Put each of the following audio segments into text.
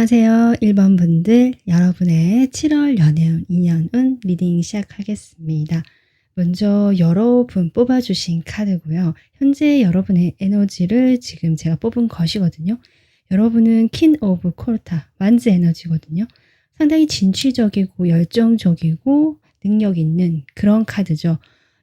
안녕하세요. 1번 분들, 여러분의 7월 연애운 2년운 리딩 시작하겠습니다. 먼저 여러분 뽑아주신 카드고요. 현재 여러분의 에너지를 지금 제가 뽑은 것이거든요. 여러분은 퀸 오브 코르타, 완즈 에너지거든요. 상당히 진취적이고 열정적이고 능력 있는 그런 카드죠.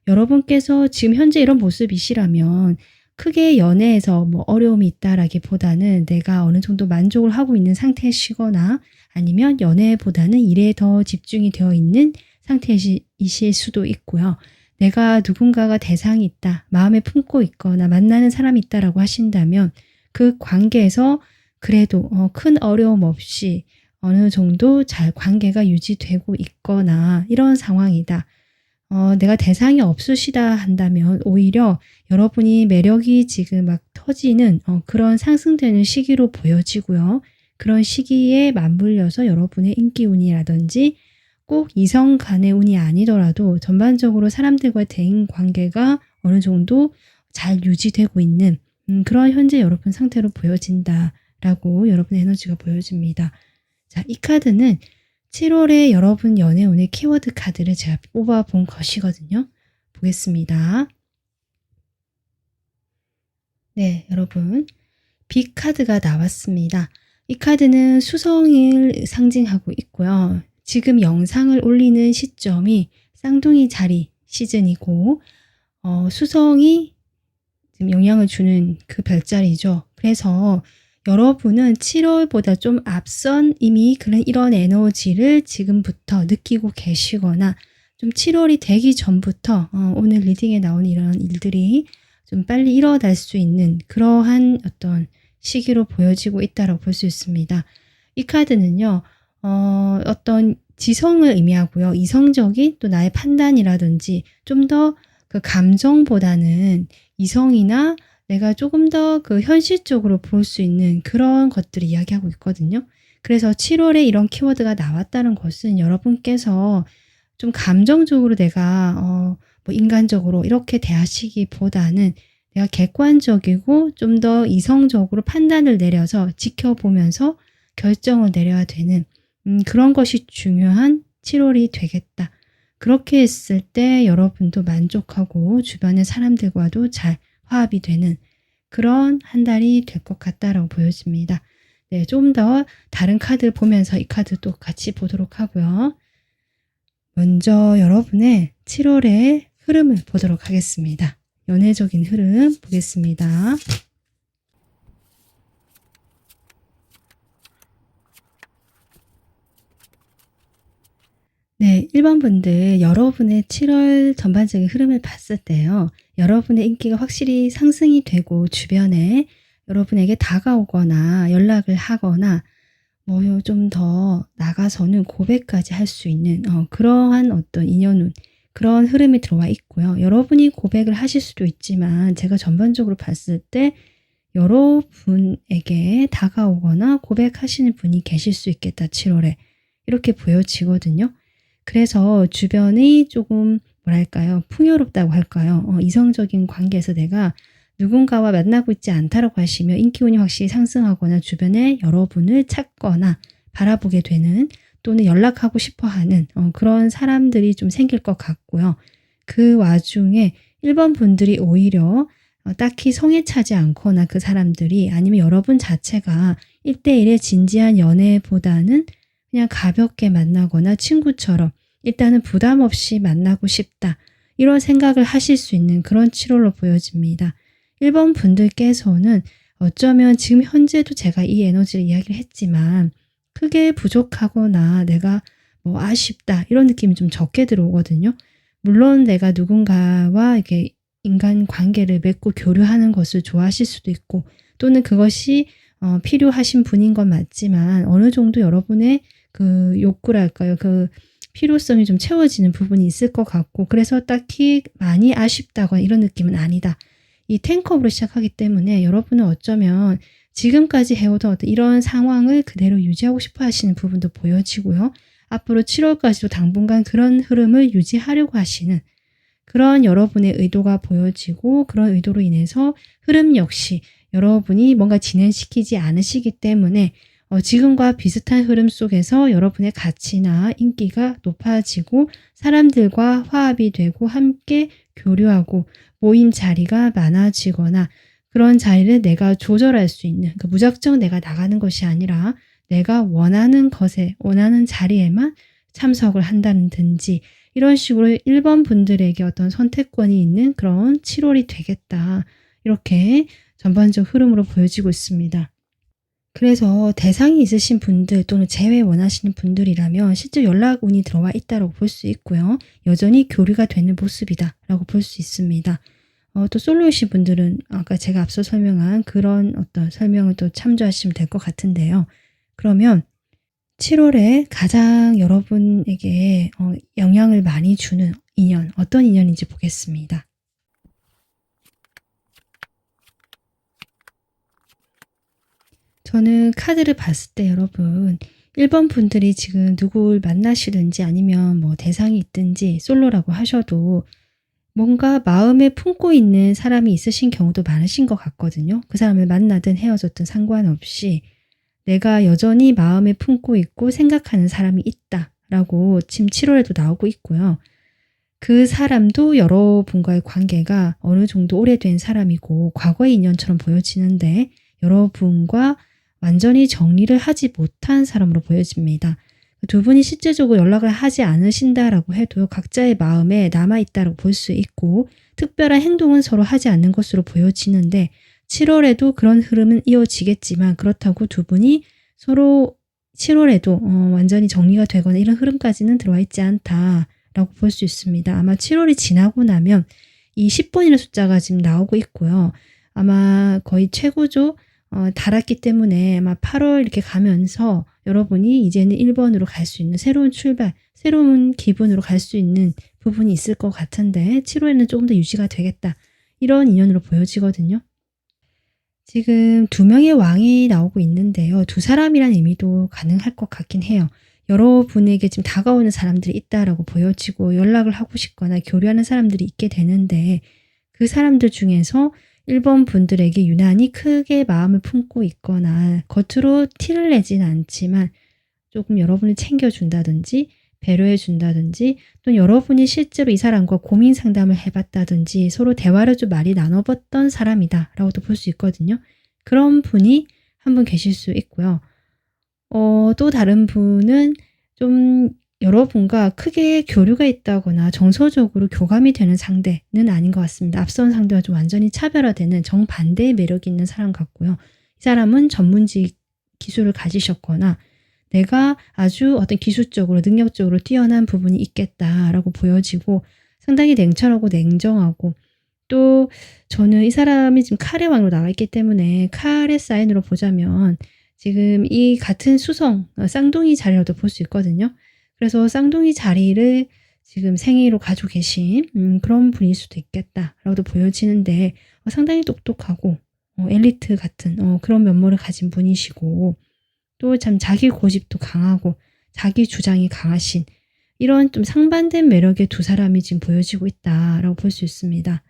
여러분께서 지금 현재 이런 모습이시라면 크게 연애에서 뭐 어려움이 있다라기보다는 내가 어느 정도 만족을 하고 있는 상태시거나 아니면 연애보다는 일에 더 집중이 되어 있는 상태이실 수도 있고요. 내가 누군가가 대상이 있다, 마음에 품고 있거나 만나는 사람이 있다라고 하신다면 그 관계에서 그래도 큰 어려움 없이 어느 정도 잘 관계가 유지되고 있거나 이런 상황이다. 내가 대상이 없으시다 한다면 오히려 여러분이 매력이 지금 막 터지는 그런 상승되는 시기로 보여지고요. 그런 시기에 맞물려서 여러분의 인기운이라든지 꼭 이성 간의 운이 아니더라도 전반적으로 사람들과의 대인 관계가 어느 정도 잘 유지되고 있는 그런 현재 여러분 상태로 보여진다라고 여러분의 에너지가 보여집니다. 자, 이 카드는 7월에 여러분 연애운의 키워드 카드를 제가 뽑아본 것이거든요. 보겠습니다. 네, 여러분. 빛 카드가 나왔습니다. 이 카드는 수성을 상징하고 있고요. 지금 영상을 올리는 시점이 쌍둥이 자리 시즌이고 수성이 지금 영향을 주는 그 별자리죠. 그래서 여러분은 7월보다 좀 앞선 이미 이런 에너지를 지금부터 느끼고 계시거나 좀 7월이 되기 전부터 오늘 리딩에 나온 이런 일들이 좀 빨리 일어날 수 있는 그러한 어떤 시기로 보여지고 있다고 볼 수 있습니다. 이 카드는요. 어떤 지성을 의미하고요. 이성적인 또 나의 판단이라든지 좀 더 그 감정보다는 이성이나 내가 조금 더 그 현실적으로 볼 수 있는 그런 것들을 이야기하고 있거든요. 그래서 7월에 이런 키워드가 나왔다는 것은 여러분께서 좀 감정적으로 내가 뭐 인간적으로 이렇게 대하시기보다는 내가 객관적이고 좀 더 이성적으로 판단을 내려서 지켜보면서 결정을 내려야 되는 그런 것이 중요한 7월이 되겠다. 그렇게 했을 때 여러분도 만족하고 주변의 사람들과도 잘 화합이 되는 그런 한 달이 될 것 같다라고 보여집니다. 네, 좀 더 다른 카드를 보면서 이 카드도 같이 보도록 하고요. 먼저 여러분의 7월의 흐름을 보도록 하겠습니다. 연애적인 흐름 보겠습니다. 네, 1번 분들 여러분의 7월 전반적인 흐름을 봤을 때요. 여러분의 인기가 확실히 상승이 되고 주변에 여러분에게 다가오거나 연락을 하거나 뭐 좀 더 나가서는 고백까지 할 수 있는 그러한 어떤 인연운 그런 흐름이 들어와 있고요. 여러분이 고백을 하실 수도 있지만 제가 전반적으로 봤을 때 여러분에게 다가오거나 고백하시는 분이 계실 수 있겠다. 7월에 이렇게 보여지거든요. 그래서 주변이 조금 뭐랄까요? 풍요롭다고 할까요? 이성적인 관계에서 내가 누군가와 만나고 있지 않다라고 하시며 인기운이 확실히 상승하거나 주변에 여러분을 찾거나 바라보게 되는 또는 연락하고 싶어하는 그런 사람들이 좀 생길 것 같고요. 그 와중에 1번 분들이 오히려 딱히 성에 차지 않거나 그 사람들이 아니면 여러분 자체가 1대1의 진지한 연애보다는 그냥 가볍게 만나거나 친구처럼 일단은 부담 없이 만나고 싶다. 이런 생각을 하실 수 있는 그런 7월로 보여집니다. 1번 분들께서는 어쩌면 지금 현재도 제가 이 에너지를 이야기를 했지만 크게 부족하거나 내가 뭐 아쉽다 이런 느낌이 좀 적게 들어오거든요. 물론 내가 누군가와 이렇게 인간 관계를 맺고 교류하는 것을 좋아하실 수도 있고 또는 그것이 필요하신 분인 건 맞지만 어느 정도 여러분의 그 욕구랄까요? 그 필요성이 좀 채워지는 부분이 있을 것 같고 그래서 딱히 많이 아쉽다거나 이런 느낌은 아니다. 이 텐컵으로 시작하기 때문에 여러분은 어쩌면 지금까지 해오던 어떤 이런 상황을 그대로 유지하고 싶어 하시는 부분도 보여지고요. 앞으로 7월까지도 당분간 그런 흐름을 유지하려고 하시는 그런 여러분의 의도가 보여지고 그런 의도로 인해서 흐름 역시 여러분이 뭔가 진행시키지 않으시기 때문에 지금과 비슷한 흐름 속에서 여러분의 가치나 인기가 높아지고 사람들과 화합이 되고 함께 교류하고 모임 자리가 많아지거나 그런 자리를 내가 조절할 수 있는, 무작정 내가 나가는 것이 아니라 내가 원하는 것에, 원하는 자리에만 참석을 한다든지 이런 식으로 1번 분들에게 어떤 선택권이 있는 그런 7월이 되겠다. 이렇게 전반적 흐름으로 보여지고 있습니다. 그래서 대상이 있으신 분들 또는 재회 원하시는 분들이라면 실제 연락운이 들어와 있다고 볼 수 있고요. 여전히 교류가 되는 모습이다라고 볼 수 있습니다. 또 솔로이신 분들은 아까 제가 앞서 설명한 그런 어떤 설명을 또 참조하시면 될 것 같은데요. 그러면 7월에 가장 여러분에게 영향을 많이 주는 인연, 어떤 인연인지 보겠습니다. 저는 카드를 봤을 때 여러분 1번 분들이 지금 누굴 만나시든지 아니면 뭐 대상이 있든지 솔로라고 하셔도 뭔가 마음에 품고 있는 사람이 있으신 경우도 많으신 것 같거든요. 그 사람을 만나든 헤어졌든 상관없이 내가 여전히 마음에 품고 있고 생각하는 사람이 있다라고 지금 7월에도 나오고 있고요. 그 사람도 여러분과의 관계가 어느 정도 오래된 사람이고 과거의 인연처럼 보여지는데 여러분과 완전히 정리를 하지 못한 사람으로 보여집니다. 두 분이 실제적으로 연락을 하지 않으신다라고 해도 각자의 마음에 남아있다고 볼 수 있고 특별한 행동은 서로 하지 않는 것으로 보여지는데 7월에도 그런 흐름은 이어지겠지만 그렇다고 두 분이 서로 7월에도 완전히 정리가 되거나 이런 흐름까지는 들어와 있지 않다라고 볼 수 있습니다. 아마 7월이 지나고 나면 이 10번이라는 숫자가 지금 나오고 있고요. 아마 거의 최고조 달았기 때문에 아마 8월 이렇게 가면서 여러분이 이제는 1번으로 갈 수 있는 새로운 출발, 새로운 기분으로 갈 수 있는 부분이 있을 것 같은데 7월에는 조금 더 유지가 되겠다. 이런 인연으로 보여지거든요. 지금 2명의 왕이 나오고 있는데요. 두 사람이란 의미도 가능할 것 같긴 해요. 여러분에게 지금 다가오는 사람들이 있다라고 보여지고 연락을 하고 싶거나 교류하는 사람들이 있게 되는데 그 사람들 중에서 1번 분들에게 유난히 크게 마음을 품고 있거나 겉으로 티를 내진 않지만 조금 여러분을 챙겨준다든지 배려해준다든지 또는 여러분이 실제로 이 사람과 고민 상담을 해봤다든지 서로 대화를 좀 많이 나눠봤던 사람이다 라고도 볼 수 있거든요. 그런 분이 한 분 계실 수 있고요. 또 다른 분은 좀 여러분과 크게 교류가 있다거나 정서적으로 교감이 되는 상대는 아닌 것 같습니다. 앞선 상대와 좀 완전히 차별화되는 정반대의 매력이 있는 사람 같고요. 이 사람은 전문직 기술을 가지셨거나 내가 아주 어떤 기술적으로 능력적으로 뛰어난 부분이 있겠다라고 보여지고 상당히 냉철하고 냉정하고 또 저는 이 사람이 지금 칼의 왕으로 나와 있기 때문에 칼의 사인으로 보자면 지금 이 같은 수성, 쌍둥이 자리라도 볼 수 있거든요. 그래서 쌍둥이 자리를 지금 생의로 가지고 계신 그런 분일 수도 있겠다라고도 보여지는데 상당히 똑똑하고 엘리트 같은 그런 면모를 가진 분이시고 또 참 자기 고집도 강하고 자기 주장이 강하신 이런 좀 상반된 매력의 두 사람이 지금 보여지고 있다라고 볼 수 있습니다.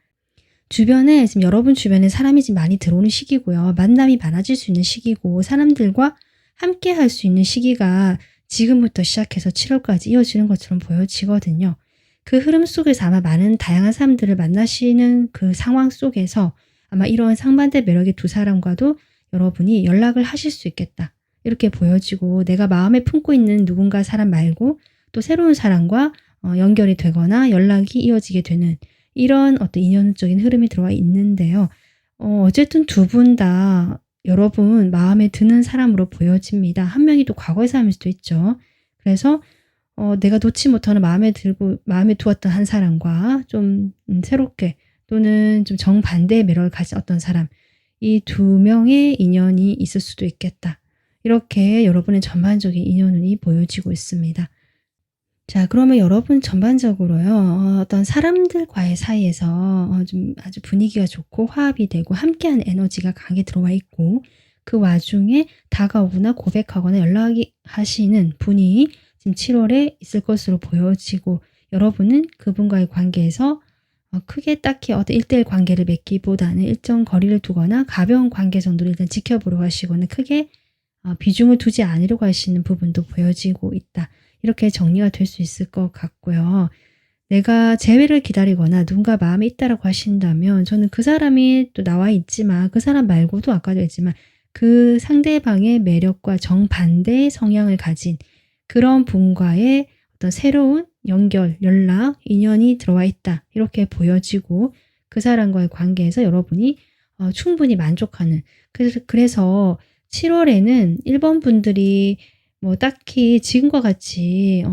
주변에 지금 여러분 주변에 사람이 지금 많이 들어오는 시기고요. 만남이 많아질 수 있는 시기고 사람들과 함께 할 수 있는 시기가 지금부터 시작해서 7월까지 이어지는 것처럼 보여지거든요. 그 흐름 속에서 아마 많은 다양한 사람들을 만나시는 그 상황 속에서 아마 이런 상반된 매력의 두 사람과도 여러분이 연락을 하실 수 있겠다. 이렇게 보여지고 내가 마음에 품고 있는 누군가 사람 말고 또 새로운 사람과 연결이 되거나 연락이 이어지게 되는 이런 어떤 인연적인 흐름이 들어와 있는데요. 어쨌든 두 분 다 여러분 마음에 드는 사람으로 보여집니다. 한 명이 또 과거의 사람일 수도 있죠. 그래서 내가 놓지 못하는 마음에 두었던 한 사람과 좀 새롭게 또는 좀 정반대의 매력을 가진 어떤 사람 이 두 명의 인연이 있을 수도 있겠다. 이렇게 여러분의 전반적인 인연운이 보여지고 있습니다. 자, 그러면 여러분 전반적으로요. 어떤 사람들과의 사이에서 좀 아주 분위기가 좋고 화합이 되고 함께하는 에너지가 강하게 들어와 있고 그 와중에 다가오거나 고백하거나 연락이 하시는 분이 지금 7월에 있을 것으로 보여지고 여러분은 그분과의 관계에서 크게 딱히 어떤 1대1 관계를 맺기보다는 일정 거리를 두거나 가벼운 관계 정도를 일단 지켜보려고 하시거나 크게 비중을 두지 않으려고 하시는 부분도 보여지고 있다. 이렇게 정리가 될 수 있을 것 같고요. 내가 재회를 기다리거나 누군가 마음에 있다라고 하신다면 저는 그 사람이 또 나와 있지만 그 사람 말고도 아까도 했지만 그 상대방의 매력과 정반대의 성향을 가진 그런 분과의 어떤 새로운 연결, 연락, 인연이 들어와 있다. 이렇게 보여지고 그 사람과의 관계에서 여러분이 충분히 만족하는 그래서 7월에는 1번 분들이 뭐 딱히 지금과 같이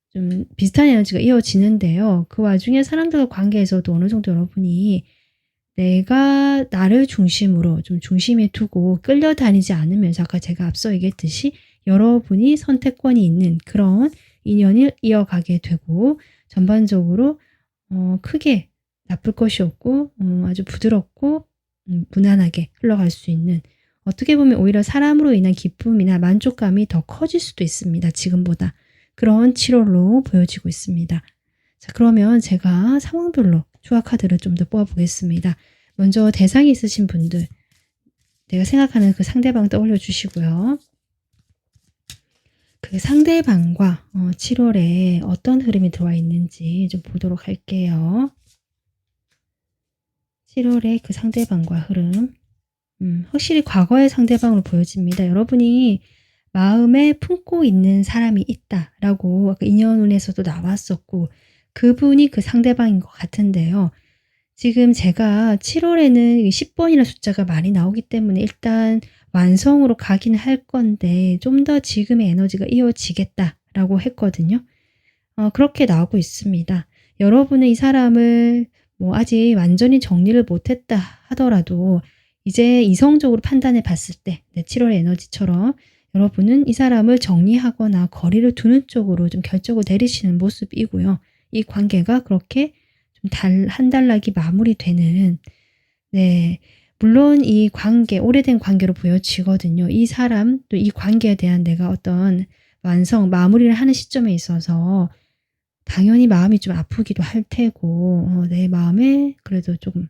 좀 비슷한 에너지가 이어지는데요. 그 와중에 사람들과 관계에서도 어느 정도 여러분이 내가 나를 중심으로 좀 중심에 두고 끌려다니지 않으면서 아까 제가 앞서 얘기했듯이 여러분이 선택권이 있는 그런 인연을 이어가게 되고 전반적으로 크게 나쁠 것이 없고 아주 부드럽고 무난하게 흘러갈 수 있는 어떻게 보면 오히려 사람으로 인한 기쁨이나 만족감이 더 커질 수도 있습니다. 지금보다. 그런 7월로 보여지고 있습니다. 자, 그러면 제가 상황별로 추가 카드를 좀 더 뽑아보겠습니다. 먼저 대상이 있으신 분들, 내가 생각하는 그 상대방 떠올려 주시고요. 그 상대방과 7월에 어떤 흐름이 들어와 있는지 좀 보도록 할게요. 7월에 그 상대방과 흐름. 확실히 과거의 상대방으로 보여집니다. 여러분이 마음에 품고 있는 사람이 있다라고 아까 인연운에서도 나왔었고 그분이 그 상대방인 것 같은데요. 지금 제가 7월에는 10번이라는 숫자가 많이 나오기 때문에 일단 완성으로 가긴 할 건데 좀 더 지금의 에너지가 이어지겠다라고 했거든요. 그렇게 나오고 있습니다. 여러분은 이 사람을 뭐 아직 완전히 정리를 못했다 하더라도 이제 이성적으로 판단해 봤을 때 7월의 에너지처럼 여러분은 이 사람을 정리하거나 거리를 두는 쪽으로 좀 결정을 내리시는 모습이고요. 이 관계가 그렇게 좀 한 달락이 마무리되는 물론 이 관계, 오래된 관계로 보여지거든요. 이 사람 또 이 관계에 대한 내가 어떤 마무리를 하는 시점에 있어서 당연히 마음이 좀 아프기도 할 테고 내 마음에 그래도 조금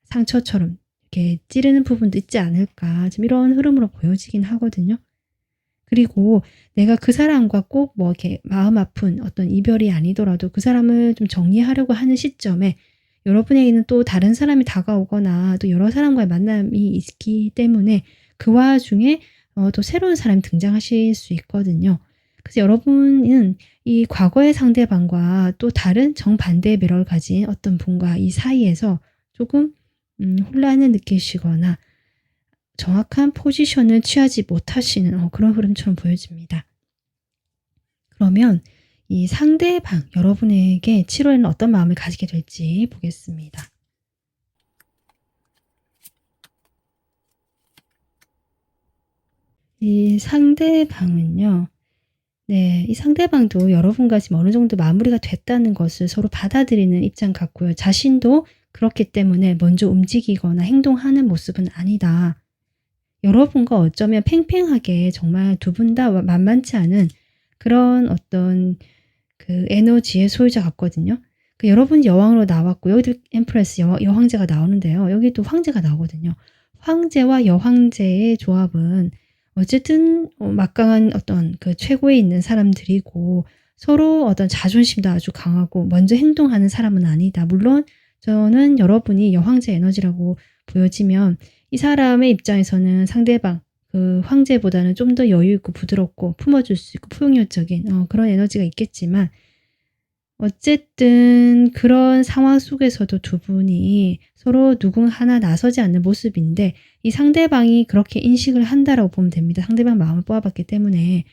상처처럼 이렇게 찌르는 부분도 있지 않을까 좀 이런 흐름으로 보여지긴 하거든요. 그리고 내가 그 사람과 꼭 뭐 이렇게 마음 아픈 어떤 이별이 아니더라도 그 사람을 좀 정리하려고 하는 시점에 여러분에게는 또 다른 사람이 다가오거나 또 여러 사람과의 만남이 있기 때문에 그 와중에 또 새로운 사람이 등장하실 수 있거든요. 그래서 여러분은 이 과거의 상대방과 또 다른 정반대의 매력을 가진 어떤 분과 이 사이에서 조금 혼란을 느끼시거나 정확한 포지션을 취하지 못하시는 그런 흐름처럼 보여집니다. 그러면 이 상대방 여러분에게 7월에는 어떤 마음을 가지게 될지 보겠습니다. 이 상대방은요. 이 상대방도 여러분과 지금 어느 정도 마무리가 됐다는 것을 서로 받아들이는 입장 같고요. 자신도 그렇기 때문에 먼저 움직이거나 행동하는 모습은 아니다. 여러분과 어쩌면 팽팽하게 정말 두 분 다 만만치 않은 그런 어떤 그 에너지의 소유자 같거든요. 그 여러분 여왕으로 나왔고 여기도 엠프레스 여황제가 나오는데요. 여기도 황제가 나오거든요. 황제와 여황제의 조합은 어쨌든 막강한 어떤 그 최고에 있는 사람들이고 서로 어떤 자존심도 아주 강하고 먼저 행동하는 사람은 아니다. 물론 저는 여러분이 여황제 에너지라고 보여지면 이 사람의 입장에서는 상대방 그 황제보다는 좀 더 여유 있고 부드럽고 품어줄 수 있고 포용력적인 그런 에너지가 있겠지만 어쨌든 그런 상황 속에서도 두 분이 서로 누군 하나 나서지 않는 모습인데 이 상대방이 그렇게 인식을 한다라고 보면 됩니다. 상대방 마음을 뽑아봤기 때문에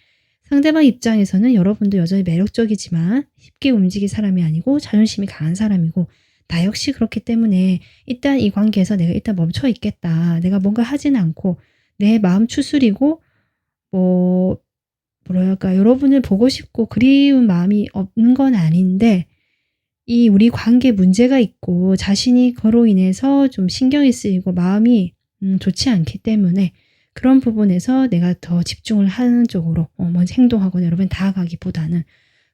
상대방 입장에서는 여러분도 여전히 매력적이지만 쉽게 움직일 사람이 아니고 자존심이 강한 사람이고 나 역시 그렇기 때문에 일단 이 관계에서 내가 일단 멈춰 있겠다. 내가 뭔가 하진 않고 내 마음 추스리고 뭐랄까 여러분을 보고 싶고 그리운 마음이 없는 건 아닌데 이 우리 관계 문제가 있고 자신이 그로 인해서 좀 신경이 쓰이고 마음이 좋지 않기 때문에 그런 부분에서 내가 더 집중을 하는 쪽으로 먼저 행동하거나 여러분 다가가기보다는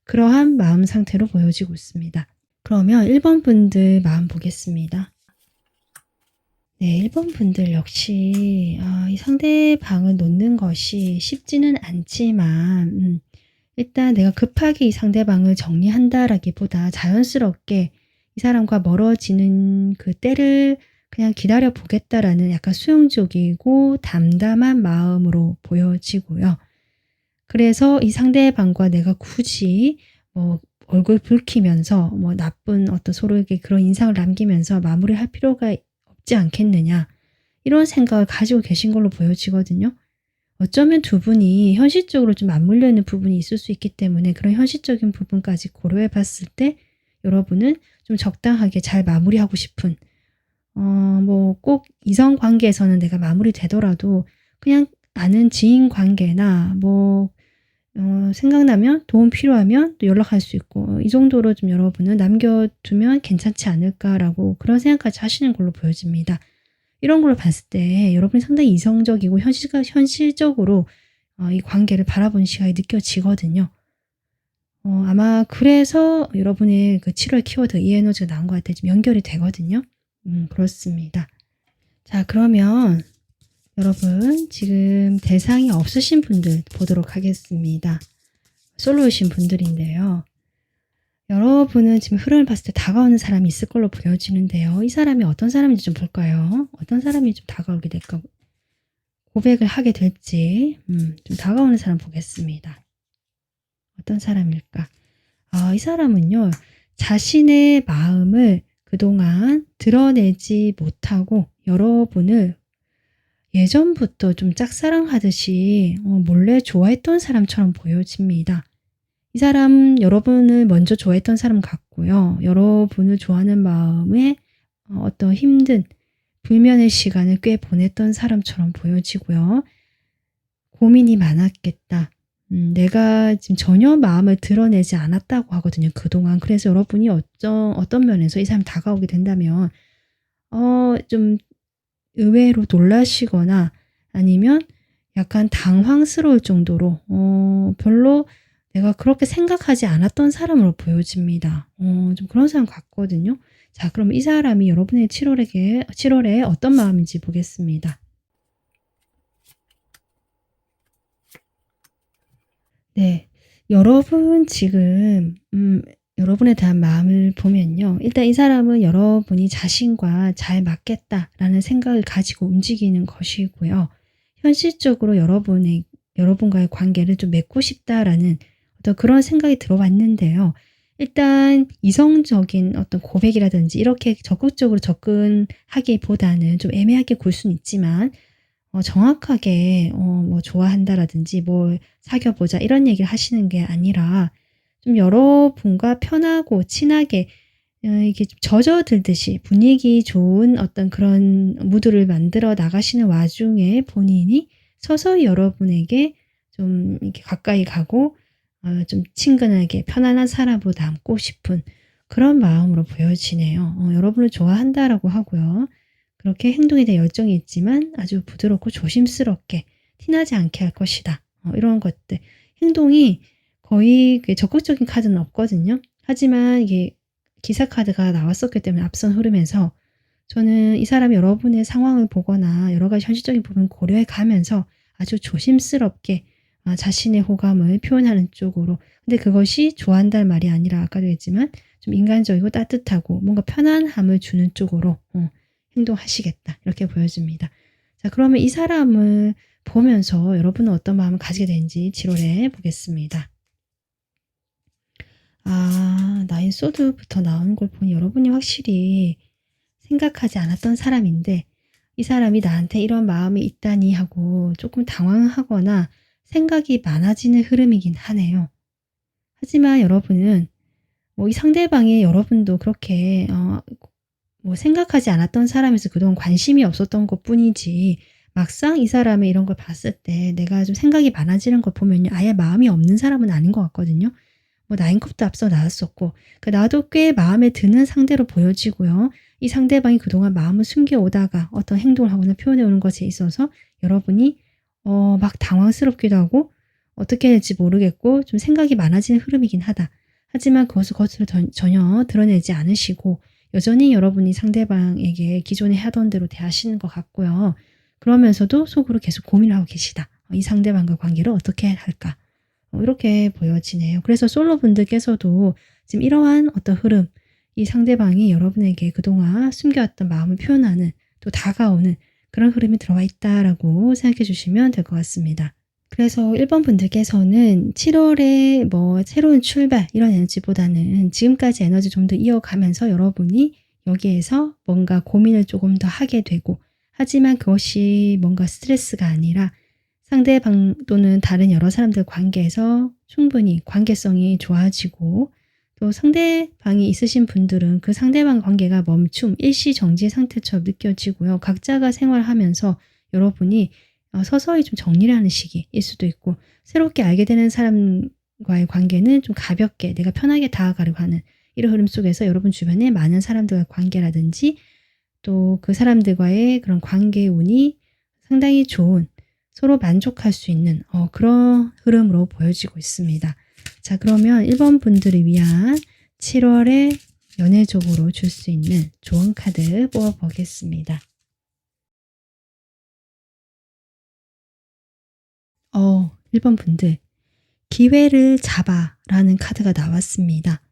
그러한 마음 상태로 보여지고 있습니다. 그러면 1번 분들 마음 보겠습니다. 네, 1번 분들 역시 이 상대방을 놓는 것이 쉽지는 않지만 일단 내가 급하게 이 상대방을 정리한다라기보다 자연스럽게 이 사람과 멀어지는 그 때를 그냥 기다려 보겠다라는 약간 수용적이고 담담한 마음으로 보여지고요. 그래서 이 상대방과 내가 굳이 뭐 얼굴 붉히면서 뭐 나쁜 어떤 서로에게 그런 인상을 남기면서 마무리할 필요가 없지 않겠느냐, 이런 생각을 가지고 계신 걸로 보여지거든요. 어쩌면 두 분이 현실적으로 좀 맞물려 있는 부분이 있을 수 있기 때문에 그런 현실적인 부분까지 고려해 봤을 때 여러분은 좀 적당하게 잘 마무리하고 싶은, 뭐 꼭 이성 관계에서는 내가 마무리되더라도 그냥 아는 지인 관계나 뭐 생각나면 도움 필요하면 또 연락할 수 있고, 이 정도로 좀 여러분은 남겨두면 괜찮지 않을까라고 그런 생각까지 하시는 걸로 보여집니다. 이런 걸로 봤을 때 여러분이 상당히 이성적이고 현실적으로 이 관계를 바라보는 시각이 느껴지거든요. 아마 그래서 여러분의 그 7월 키워드 이 에너지가 나온 것 같아요. 좀 연결이 되거든요. 그렇습니다. 자, 그러면 여러분 지금 대상이 없으신 분들 보도록 하겠습니다. 솔로이신 분들인데요. 여러분은 지금 흐름을 봤을 때 다가오는 사람이 있을 걸로 보여지는데요. 이 사람이 어떤 사람인지 좀 볼까요? 어떤 사람이 좀 다가오게 될까? 고백을 하게 될지 좀 다가오는 사람 보겠습니다. 어떤 사람일까? 이 사람은요. 자신의 마음을 그동안 드러내지 못하고 여러분을 예전부터 좀 짝사랑하듯이 몰래 좋아했던 사람처럼 보여집니다. 이 사람 여러분을 먼저 좋아했던 사람 같고요. 여러분을 좋아하는 마음에 어떤 힘든 불면의 시간을 꽤 보냈던 사람처럼 보여지고요. 고민이 많았겠다. 내가 지금 전혀 마음을 드러내지 않았다고 하거든요. 그동안. 그래서 여러분이 어떤 면에서 이 사람 다가오게 된다면 좀 의외로 놀라시거나 아니면 약간 당황스러울 정도로 별로 내가 그렇게 생각하지 않았던 사람으로 보여집니다. 좀 그런 사람 같거든요. 자, 그럼 이 사람이 여러분의 7월에 어떤 마음인지 보겠습니다. 네, 여러분 지금 여러분에 대한 마음을 보면요. 일단 이 사람은 여러분이 자신과 잘 맞겠다라는 생각을 가지고 움직이는 것이고요. 현실적으로 여러분과의 관계를 좀 맺고 싶다라는 어떤 그런 생각이 들어왔는데요. 일단 이성적인 어떤 고백이라든지 이렇게 적극적으로 접근하기보다는 좀 애매하게 굴 수는 있지만 정확하게 뭐 좋아한다라든지 뭐 사귀어보자 이런 얘기를 하시는 게 아니라 좀 여러분과 편하고 친하게 이게 좀 젖어들듯이 분위기 좋은 어떤 그런 무드를 만들어 나가시는 와중에 본인이 서서히 여러분에게 좀 이렇게 가까이 가고 좀 친근하게 편안한 사람으로 남고 싶은 그런 마음으로 보여지네요. 여러분을 좋아한다라고 하고요. 그렇게 행동에 대해 열정이 있지만 아주 부드럽고 조심스럽게 티나지 않게 할 것이다. 이런 것들. 행동이 거의 적극적인 카드는 없거든요. 하지만 이게 기사 카드가 나왔었기 때문에 앞선 흐름에서 저는 이 사람이 여러분의 상황을 보거나 여러 가지 현실적인 부분을 고려해 가면서 아주 조심스럽게 자신의 호감을 표현하는 쪽으로. 근데 그것이 좋아한다는 말이 아니라 아까도 했지만 좀 인간적이고 따뜻하고 뭔가 편안함을 주는 쪽으로 행동하시겠다. 이렇게 보여집니다. 자, 그러면 이 사람을 보면서 여러분은 어떤 마음을 가지게 되는지 7월에 보겠습니다. 나인 소드부터 나오는 걸 보니 여러분이 확실히 생각하지 않았던 사람인데 이 사람이 나한테 이런 마음이 있다니 하고 조금 당황하거나 생각이 많아지는 흐름이긴 하네요. 하지만 여러분은 뭐 이 상대방이 여러분도 그렇게 뭐 생각하지 않았던 사람에서 그동안 관심이 없었던 것 뿐이지 막상 이 사람의 이런 걸 봤을 때 내가 좀 생각이 많아지는 걸 보면요. 아예 마음이 없는 사람은 아닌 것 같거든요. 뭐 나인컵도 앞서 나왔었고 나도 꽤 마음에 드는 상대로 보여지고요. 이 상대방이 그동안 마음을 숨겨오다가 어떤 행동을 하거나 표현해 오는 것에 있어서 여러분이 막 당황스럽기도 하고 어떻게 해야 될지 모르겠고 좀 생각이 많아지는 흐름이긴 하다. 하지만 그것을 겉으로 전혀 드러내지 않으시고 여전히 여러분이 상대방에게 기존에 하던 대로 대하시는 것 같고요. 그러면서도 속으로 계속 고민을 하고 계시다. 이 상대방과 관계를 어떻게 할까? 이렇게 보여지네요. 그래서 솔로분들께서도 지금 이러한 어떤 흐름, 이 상대방이 여러분에게 그동안 숨겨왔던 마음을 표현하는 또 다가오는 그런 흐름이 들어와 있다라고 생각해 주시면 될 것 같습니다. 그래서 1번 분들께서는 7월에 뭐 새로운 출발 이런 에너지보다는 지금까지 에너지 좀 더 이어가면서 여러분이 여기에서 뭔가 고민을 조금 더 하게 되고, 하지만 그것이 뭔가 스트레스가 아니라 상대방 또는 다른 여러 사람들 관계에서 충분히 관계성이 좋아지고, 또 상대방이 있으신 분들은 그 상대방 관계가 멈춤, 일시정지 상태처럼 느껴지고요. 각자가 생활하면서 여러분이 서서히 좀 정리를 하는 시기일 수도 있고, 새롭게 알게 되는 사람과의 관계는 좀 가볍게 내가 편하게 다가가려고 하는 이런 흐름 속에서 여러분 주변에 많은 사람들과의 관계라든지 또 그 사람들과의 그런 관계 운이 상당히 좋은, 서로 만족할 수 있는 그런 흐름으로 보여지고 있습니다. 자, 그러면 1번 분들을 위한 7월에 연애적으로 줄 수 있는 좋은 카드 뽑아보겠습니다. 1번 분들, 기회를 잡아 라는 카드가 나왔습니다.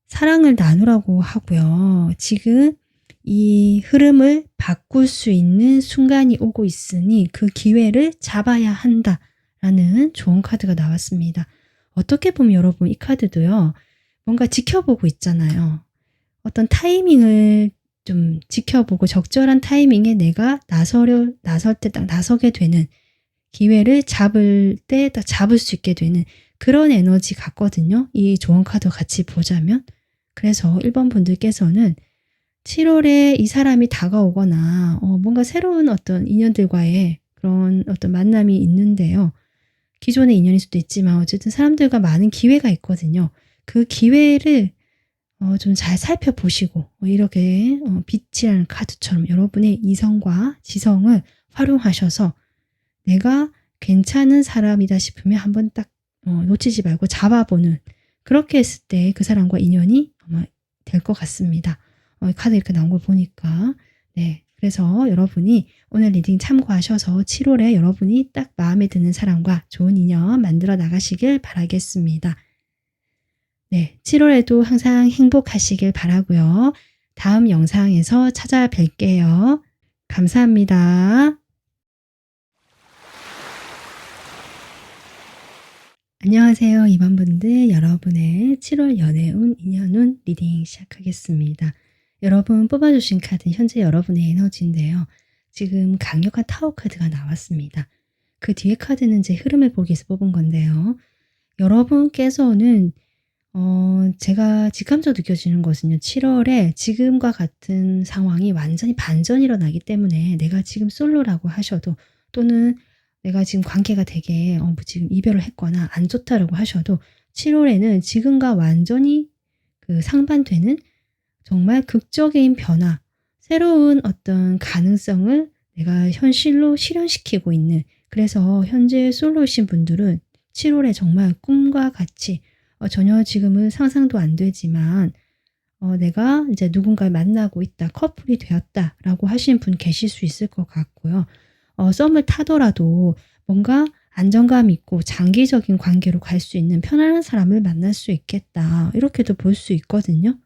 사랑을 나누라고 하고요. 지금 이 흐름을 바꿀 수 있는 순간이 오고 있으니 그 기회를 잡아야 한다라는 좋은 카드가 나왔습니다. 어떻게 보면 여러분 이 카드도요, 뭔가 지켜보고 있잖아요. 어떤 타이밍을 좀 지켜보고 적절한 타이밍에 내가 나설 때 딱 나서게 되는, 기회를 잡을 때 딱 잡을 수 있게 되는 그런 에너지 같거든요. 이 좋은 카드 같이 보자면. 그래서 1번 분들께서는 7월에 이 사람이 다가오거나 뭔가 새로운 어떤 인연들과의 그런 어떤 만남이 있는데요. 기존의 인연일 수도 있지만 어쨌든 사람들과 많은 기회가 있거든요. 그 기회를 좀 잘 살펴보시고 이렇게 빛이라는 카드처럼 여러분의 이성과 지성을 활용하셔서 내가 괜찮은 사람이다 싶으면 한번 딱 놓치지 말고 잡아보는, 그렇게 했을 때 그 사람과 인연이 아마 될 것 같습니다. 카드 이렇게 나온 걸 보니까. 네, 그래서 여러분이 오늘 리딩 참고하셔서 7월에 여러분이 딱 마음에 드는 사람과 좋은 인연 만들어 나가시길 바라겠습니다. 네, 7월에도 항상 행복하시길 바라고요. 다음 영상에서 찾아뵐게요. 감사합니다. 안녕하세요. 2번 분들, 여러분의 7월 연애운, 인연운 리딩 시작하겠습니다. 여러분 뽑아주신 카드는 현재 여러분의 에너지인데요. 지금 강력한 타워 카드가 나왔습니다. 그 뒤에 카드는 제 흐름을 보기 위해서 뽑은 건데요. 여러분께서는 제가 직감적으로 느껴지는 것은요, 7월에 지금과 같은 상황이 완전히 반전이 일어나기 때문에 내가 지금 솔로라고 하셔도, 또는 내가 지금 관계가 되게 지금 이별을 했거나 안 좋다라고 하셔도 7월에는 지금과 완전히 그 상반되는 정말 극적인 변화, 새로운 어떤 가능성을 내가 현실로 실현시키고 있는, 그래서 현재 솔로이신 분들은 7월에 정말 꿈과 같이 전혀 지금은 상상도 안 되지만 내가 이제 누군가를 만나고 있다, 커플이 되었다라고 하시는 분 계실 수 있을 것 같고요. 썸을 타더라도 뭔가 안정감 있고 장기적인 관계로 갈 수 있는 편안한 사람을 만날 수 있겠다, 이렇게도 볼 수 있거든요.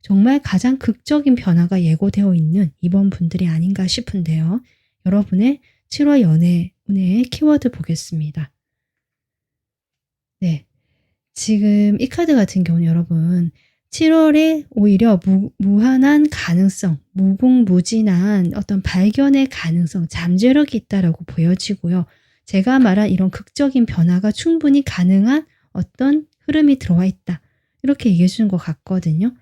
정말 가장 극적인 변화가 예고되어 있는 이번 분들이 아닌가 싶은데요. 여러분의 7월 연애운의 키워드 보겠습니다. 네, 지금 이 카드 같은 경우는 여러분 7월에 오히려 무한한 가능성, 무궁무진한 어떤 발견의 가능성, 잠재력이 있다라고 보여지고요. 제가 말한 이런 극적인 변화가 충분히 가능한 어떤 흐름이 들어와 있다, 이렇게 얘기해 주는 것 같거든요.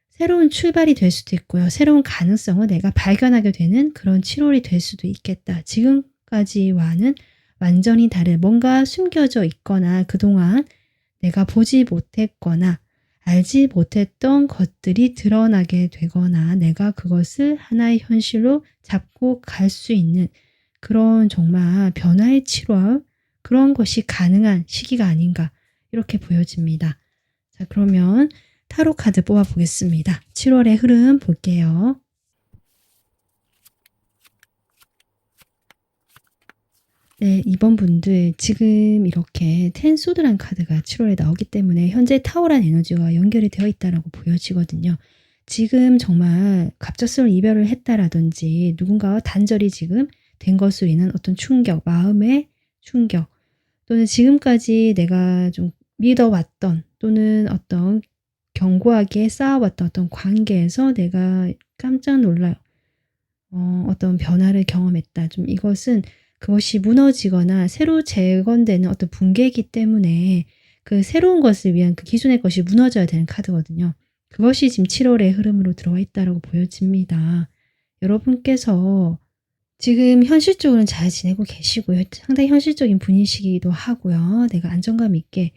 새로운 출발이 될 수도 있고요. 새로운 가능성을 내가 발견하게 되는 그런 7월이 될 수도 있겠다. 지금까지와는 완전히 다른, 뭔가 숨겨져 있거나 그동안 내가 보지 못했거나 알지 못했던 것들이 드러나게 되거나 내가 그것을 하나의 현실로 잡고 갈 수 있는 그런 정말 변화의 7월, 그런 것이 가능한 시기가 아닌가, 이렇게 보여집니다. 자, 그러면 타로 카드 뽑아보겠습니다. 7월의 흐름 볼게요. 네, 이번 분들 지금 이렇게 텐소드란 카드가 7월에 나오기 때문에 현재 타오란 에너지와 연결이 되어 있다라고 보여지거든요. 지금 정말 갑작스러운 이별을 했다라든지 누군가와 단절이 지금 된 것으로 인한 어떤 충격, 마음의 충격, 또는 지금까지 내가 좀 믿어왔던 또는 어떤 견고하게 쌓아왔던 어떤 관계에서 내가 깜짝 놀라 어떤 변화를 경험했다. 좀 이것은 그것이 무너지거나 새로 재건되는 어떤 붕괴이기 때문에 그 새로운 것을 위한 그 기존의 것이 무너져야 되는 카드거든요. 그것이 지금 7월의 흐름으로 들어와 있다고 보여집니다. 여러분께서 지금 현실적으로는 잘 지내고 계시고요. 상당히 현실적인 분이시기도 하고요. 내가 안정감 있게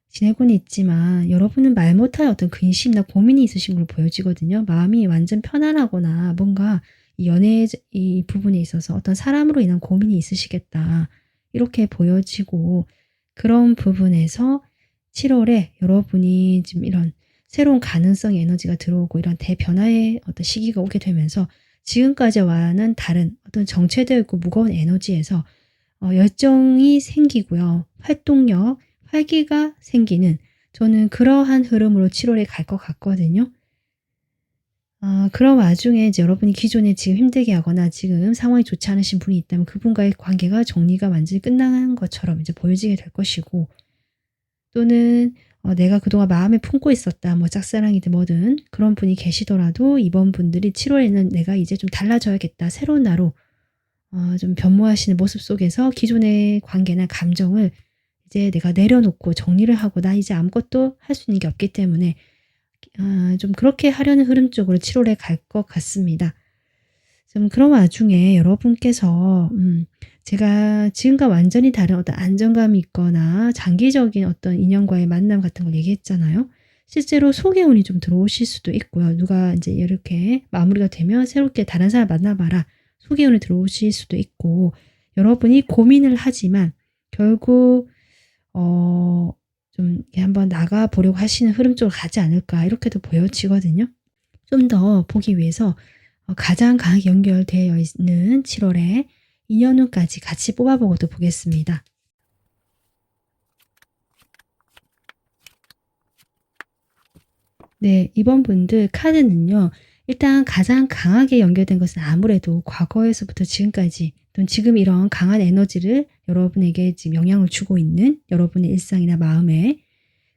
지내고는 있지만 여러분은 말 못할 어떤 근심이나 고민이 있으신 걸로 보여지거든요. 마음이 완전 편안하거나 뭔가 이 연애 이 부분에 있어서 어떤 사람으로 인한 고민이 있으시겠다. 이렇게 보여지고 그런 부분에서 7월에 여러분이 지금 이런 새로운 가능성의 에너지가 들어오고 이런 대변화의 어떤 시기가 오게 되면서 지금까지와는 다른 어떤 정체되어 있고 무거운 에너지에서 열정이 생기고요. 활동력, 활기가 생기는 저는 그러한 흐름으로 7월에 갈 것 같거든요. 그런 와중에 이제 여러분이 기존에 지금 힘들게 하거나 지금 상황이 좋지 않으신 분이 있다면 그분과의 관계가 정리가 완전히 끝난 것처럼 이제 보여지게 될 것이고 또는 내가 그동안 마음에 품고 있었다. 뭐 짝사랑이든 뭐든 그런 분이 계시더라도 이번 분들이 7월에는 내가 이제 좀 달라져야겠다. 새로운 나로 좀 변모하시는 모습 속에서 기존의 관계나 감정을 이제 내가 내려놓고 정리를 하고 나 이제 아무것도 할 수 있는 게 없기 때문에 좀 그렇게 하려는 흐름 쪽으로 7월에 갈 것 같습니다. 좀 그런 와중에 여러분께서 제가 지금과 완전히 다른 어떤 안정감이 있거나 장기적인 어떤 인연과의 만남 같은 걸 얘기했잖아요. 실제로 소개운이 좀 들어오실 수도 있고요. 누가 이제 이렇게 마무리가 되면 새롭게 다른 사람 만나봐라. 소개운이 들어오실 수도 있고 여러분이 고민을 하지만 결국 좀 이렇게 한번 나가보려고 하시는 흐름 쪽으로 가지 않을까 이렇게도 보여지거든요. 좀 더 보기 위해서 가장 강하게 연결되어 있는 7월에 인연운까지 같이 뽑아보고도 보겠습니다. 네, 이번 분들 카드는요. 일단 가장 강하게 연결된 것은 아무래도 과거에서부터 지금까지 또는 지금 이런 강한 에너지를 여러분에게 지금 영향을 주고 있는 여러분의 일상이나 마음에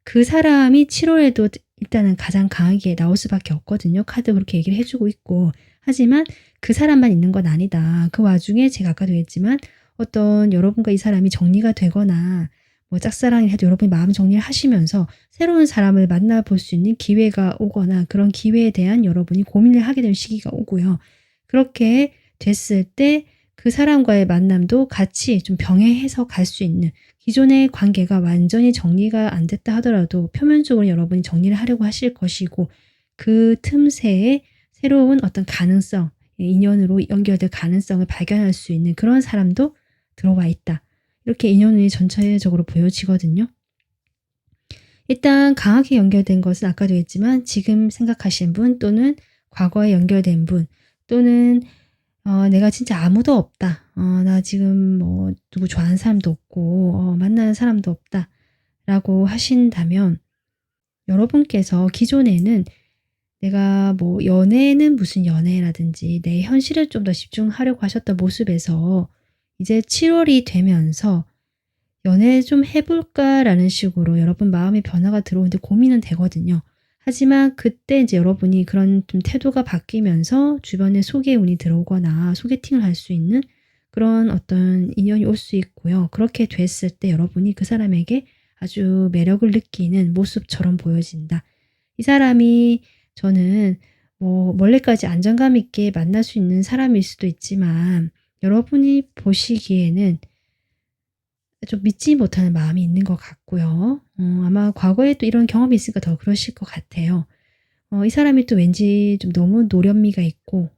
그 사람이 7월에도 일단은 가장 강하게 나올 수밖에 없거든요. 카드 그렇게 얘기를 해주고 있고 하지만 그 사람만 있는 건 아니다. 그 와중에 제가 아까도 했지만 어떤 여러분과 이 사람이 정리가 되거나 뭐 짝사랑을 해도 여러분이 마음 정리를 하시면서 새로운 사람을 만나볼 수 있는 기회가 오거나 그런 기회에 대한 여러분이 고민을 하게 될 시기가 오고요. 그렇게 됐을 때 그 사람과의 만남도 같이 좀 병행해서 갈 수 있는 기존의 관계가 완전히 정리가 안 됐다 하더라도 표면적으로 여러분이 정리를 하려고 하실 것이고 그 틈새에 새로운 어떤 가능성, 인연으로 연결될 가능성을 발견할 수 있는 그런 사람도 들어와 있다. 이렇게 인연운이 전체적으로 보여지거든요. 일단 강하게 연결된 것은 아까도 했지만 지금 생각하신 분 또는 과거에 연결된 분 또는 내가 진짜 아무도 없다. 나 지금 뭐 누구 좋아하는 사람도 없고 만나는 사람도 없다. 라고 하신다면 여러분께서 기존에는 내가 뭐 연애는 무슨 연애라든지 내 현실에 좀 더 집중하려고 하셨던 모습에서 이제 7월이 되면서 연애 좀 해볼까라는 식으로 여러분 마음의 변화가 들어오는데 고민은 되거든요. 하지만 그때 이제 여러분이 그런 좀 태도가 바뀌면서 주변에 소개운이 들어오거나 소개팅을 할 수 있는 그런 어떤 인연이 올 수 있고요. 그렇게 됐을 때 여러분이 그 사람에게 아주 매력을 느끼는 모습처럼 보여진다. 이 사람이 저는 뭐 멀리까지 안정감 있게 만날 수 있는 사람일 수도 있지만 여러분이 보시기에는 좀 믿지 못하는 마음이 있는 것 같고요. 아마 과거에 또 이런 경험이 있으니까 더 그러실 것 같아요. 이 사람이 또 왠지 좀 너무 노련미가 있고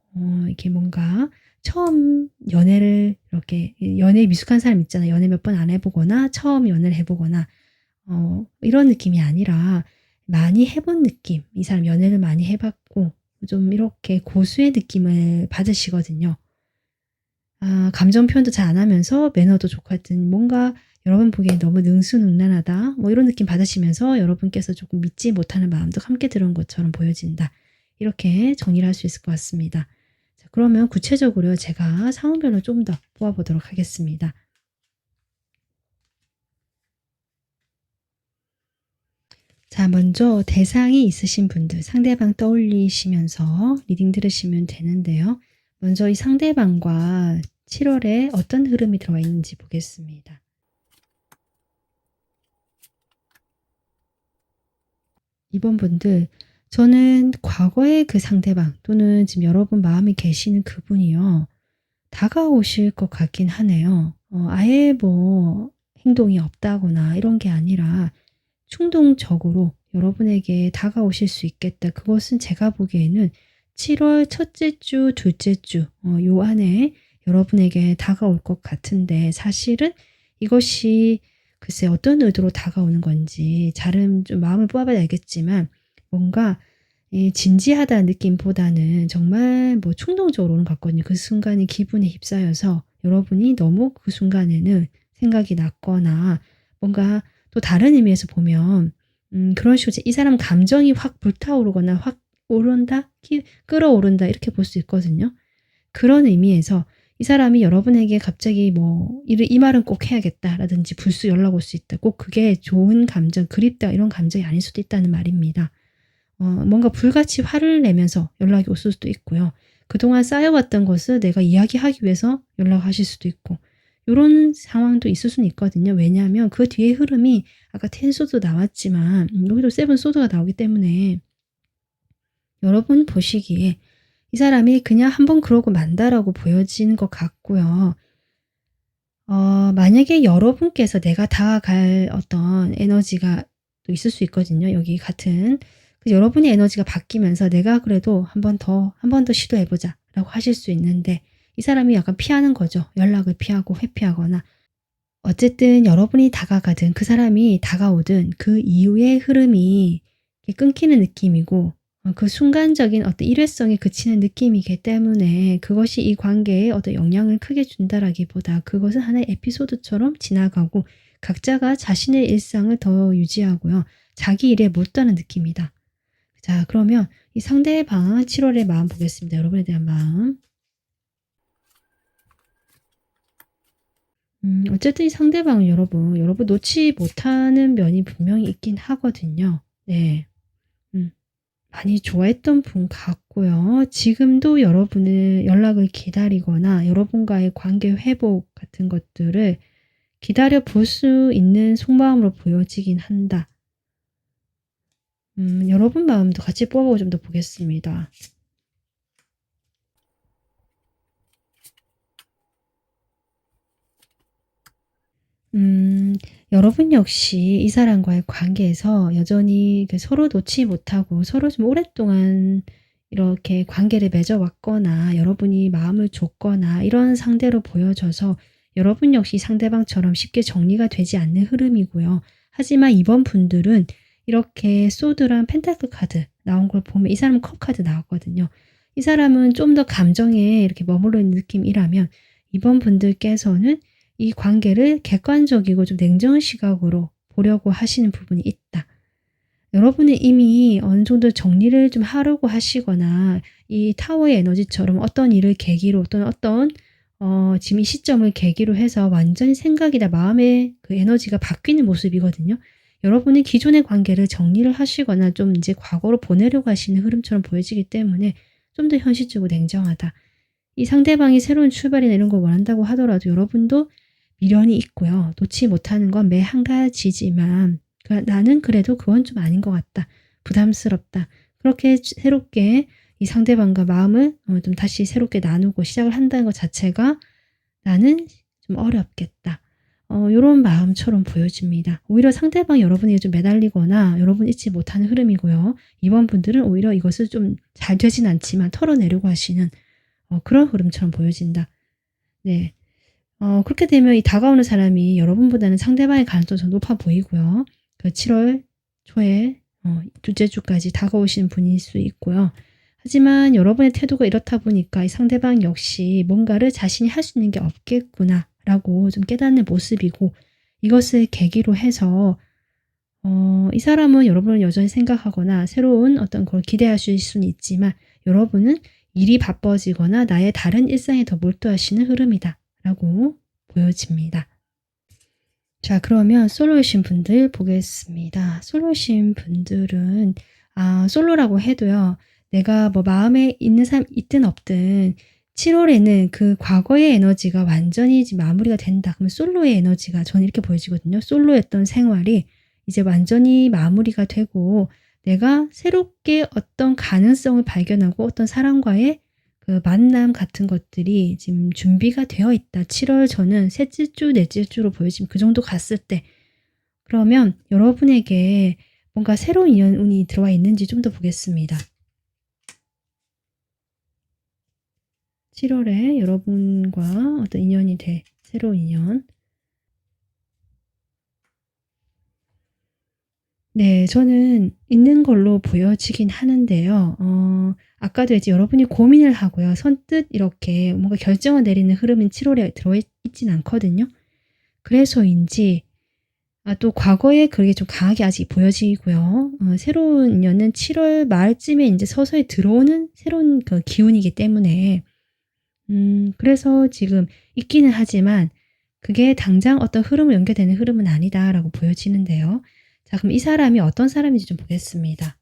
이렇게 뭔가 처음 연애를 이렇게 연애에 미숙한 사람 있잖아요. 연애 몇 번 안 해보거나 처음 연애를 해보거나 이런 느낌이 아니라 많이 해본 느낌, 이 사람 연애를 많이 해봤고 좀 이렇게 고수의 느낌을 받으시거든요. 감정 표현도 잘 안 하면서 매너도 좋고 하여튼 뭔가 여러분 보기에 너무 능수능란하다 뭐 이런 느낌 받으시면서 여러분께서 조금 믿지 못하는 마음도 함께 들어온 것처럼 보여진다. 이렇게 정리를 할 수 있을 것 같습니다. 자, 그러면 구체적으로 제가 상황별로 좀 더 뽑아보도록 하겠습니다. 자, 먼저 대상이 있으신 분들, 상대방 떠올리시면서 리딩 들으시면 되는데요. 먼저 이 상대방과 7월에 어떤 흐름이 들어와 있는지 보겠습니다. 이번 분들, 저는 과거의 그 상대방 또는 지금 여러분 마음에 계시는 그분이요. 다가오실 것 같긴 하네요. 아예 뭐 행동이 없다거나 이런 게 아니라 충동적으로 여러분에게 다가오실 수 있겠다. 그것은 제가 보기에는 7월 첫째 주, 둘째 주, 요 안에 여러분에게 다가올 것 같은데 사실은 이것이 글쎄 어떤 의도로 다가오는 건지 잘은 좀 마음을 뽑아봐야 알겠지만 뭔가 진지하다는 느낌보다는 정말 뭐 충동적으로 오는 것 같거든요. 그 순간이 기분에 휩싸여서 여러분이 너무 그 순간에는 생각이 났거나 뭔가 또 다른 의미에서 보면 그런 식으로 이 사람 감정이 확 불타오르거나 확 오른다, 끌어오른다 이렇게 볼 수 있거든요. 그런 의미에서 이 사람이 여러분에게 갑자기 뭐 이 말은 꼭 해야겠다라든지 불쑥 연락 올 수 있다. 꼭 그게 좋은 감정, 그립다 이런 감정이 아닐 수도 있다는 말입니다. 뭔가 불같이 화를 내면서 연락이 올 수도 있고요. 그동안 쌓여왔던 것을 내가 이야기하기 위해서 연락하실 수도 있고 요런 상황도 있을 수는 있거든요. 왜냐하면 그 뒤에 흐름이 아까 10 소드 나왔지만 여기도 7 소드가 나오기 때문에 여러분 보시기에 이 사람이 그냥 한번 그러고 만다라고 보여지는 것 같고요. 만약에 여러분께서 내가 다가갈 어떤 에너지가 또 있을 수 있거든요. 여기 같은 여러분의 에너지가 바뀌면서 내가 그래도 한 번 더 시도해보자 라고 하실 수 있는데 이 사람이 약간 피하는 거죠. 연락을 피하고 회피하거나 어쨌든 여러분이 다가가든 그 사람이 다가오든 그 이후의 흐름이 끊기는 느낌이고 그 순간적인 어떤 일회성이 그치는 느낌이기 때문에 그것이 이 관계에 어떤 영향을 크게 준다라기보다 그것은 하나의 에피소드처럼 지나가고 각자가 자신의 일상을 더 유지하고요. 자기 일에 몰두하는 느낌이다. 자, 그러면 이 상대방 7월의 마음 보겠습니다. 여러분에 대한 마음. 어쨌든 이 상대방은 여러분 놓지 못하는 면이 분명히 있긴 하거든요. 네. 많이 좋아했던 분 같고요. 지금도 여러분의 연락을 기다리거나 여러분과의 관계 회복 같은 것들을 기다려 볼 수 있는 속마음으로 보여지긴 한다. 여러분 마음도 같이 뽑아보고 좀 더 보겠습니다. 여러분 역시 이 사람과의 관계에서 여전히 서로 놓지 못하고 서로 좀 오랫동안 이렇게 관계를 맺어왔거나 여러분이 마음을 줬거나 이런 상대로 보여져서 여러분 역시 상대방처럼 쉽게 정리가 되지 않는 흐름이고요. 하지만 이번 분들은 이렇게 소드랑 펜타클 카드 나온 걸 보면 이 사람은 컵 카드 나왔거든요. 이 사람은 좀 더 감정에 이렇게 머물러 있는 느낌이라면 이번 분들께서는 이 관계를 객관적이고 좀 냉정한 시각으로 보려고 하시는 부분이 있다. 여러분은 이미 어느 정도 정리를 좀 하려고 하시거나 이 타워의 에너지처럼 어떤 일을 계기로 어떤 지금 이 시점을 계기로 해서 완전히 생각이나 마음의 그 에너지가 바뀌는 모습이거든요. 여러분이 기존의 관계를 정리를 하시거나 좀 이제 과거로 보내려고 하시는 흐름처럼 보여지기 때문에 좀 더 현실적이고 냉정하다. 이 상대방이 새로운 출발이나 이런 걸 원한다고 하더라도 여러분도 미련이 있고요. 놓지 못하는 건 매 한 가지지만 나는 그래도 그건 좀 아닌 것 같다. 부담스럽다. 그렇게 새롭게 이 상대방과 마음을 좀 다시 새롭게 나누고 시작을 한다는 것 자체가 나는 좀 어렵겠다. 요런 마음처럼 보여집니다. 오히려 상대방이 여러분에게 좀 매달리거나 여러분 잊지 못하는 흐름이고요. 이번 분들은 오히려 이것을 좀 잘 되진 않지만 털어내려고 하시는 그런 흐름처럼 보여진다. 네. 그렇게 되면 이 다가오는 사람이 여러분보다는 상대방의 가능성이 더 높아 보이고요. 그 7월 초에 둘째 주까지 다가오시는 분일 수 있고요. 하지만 여러분의 태도가 이렇다 보니까 이 상대방 역시 뭔가를 자신이 할 수 있는 게 없겠구나라고 좀 깨닫는 모습이고, 이것을 계기로 해서 이 사람은 여러분을 여전히 생각하거나 새로운 어떤 걸 기대하실 수는 있지만, 여러분은 일이 바빠지거나 나의 다른 일상에 더 몰두하시는 흐름이다 라고 보여집니다. 자, 그러면 솔로이신 분들 보겠습니다. 솔로이신 분들은 솔로라고 해도요, 내가 뭐 마음에 있는 사람 있든 없든 7월에는 그 과거의 에너지가 완전히 이제 마무리가 된다. 그러면 솔로의 에너지가 저는 이렇게 보여지거든요. 솔로였던 생활이 이제 완전히 마무리가 되고, 내가 새롭게 어떤 가능성을 발견하고 어떤 사람과의 그 만남 같은 것들이 지금 준비가 되어 있다. 7월 저는 셋째 주, 넷째 주로 보여지면 그 정도 갔을 때, 그러면 여러분에게 뭔가 새로운 인연운이 들어와 있는지 좀 더 보겠습니다. 7월에 여러분과 어떤 인연이 돼, 새로운 인연. 네, 저는 있는 걸로 보여지긴 하는데요. 아까도 이제 여러분이 고민을 하고요. 선뜻 이렇게 뭔가 결정을 내리는 흐름은 7월에 들어있진 않거든요. 그래서인지, 또 과거에 그게 좀 강하게 아직 보여지고요. 새로운 인연은 7월 말쯤에 이제 서서히 들어오는 새로운 그 기운이기 때문에, 그래서 지금 있기는 하지만 그게 당장 어떤 흐름을 연결되는 흐름은 아니다라고 보여지는데요. 자, 그럼 이 사람이 어떤 사람인지 좀 보겠습니다.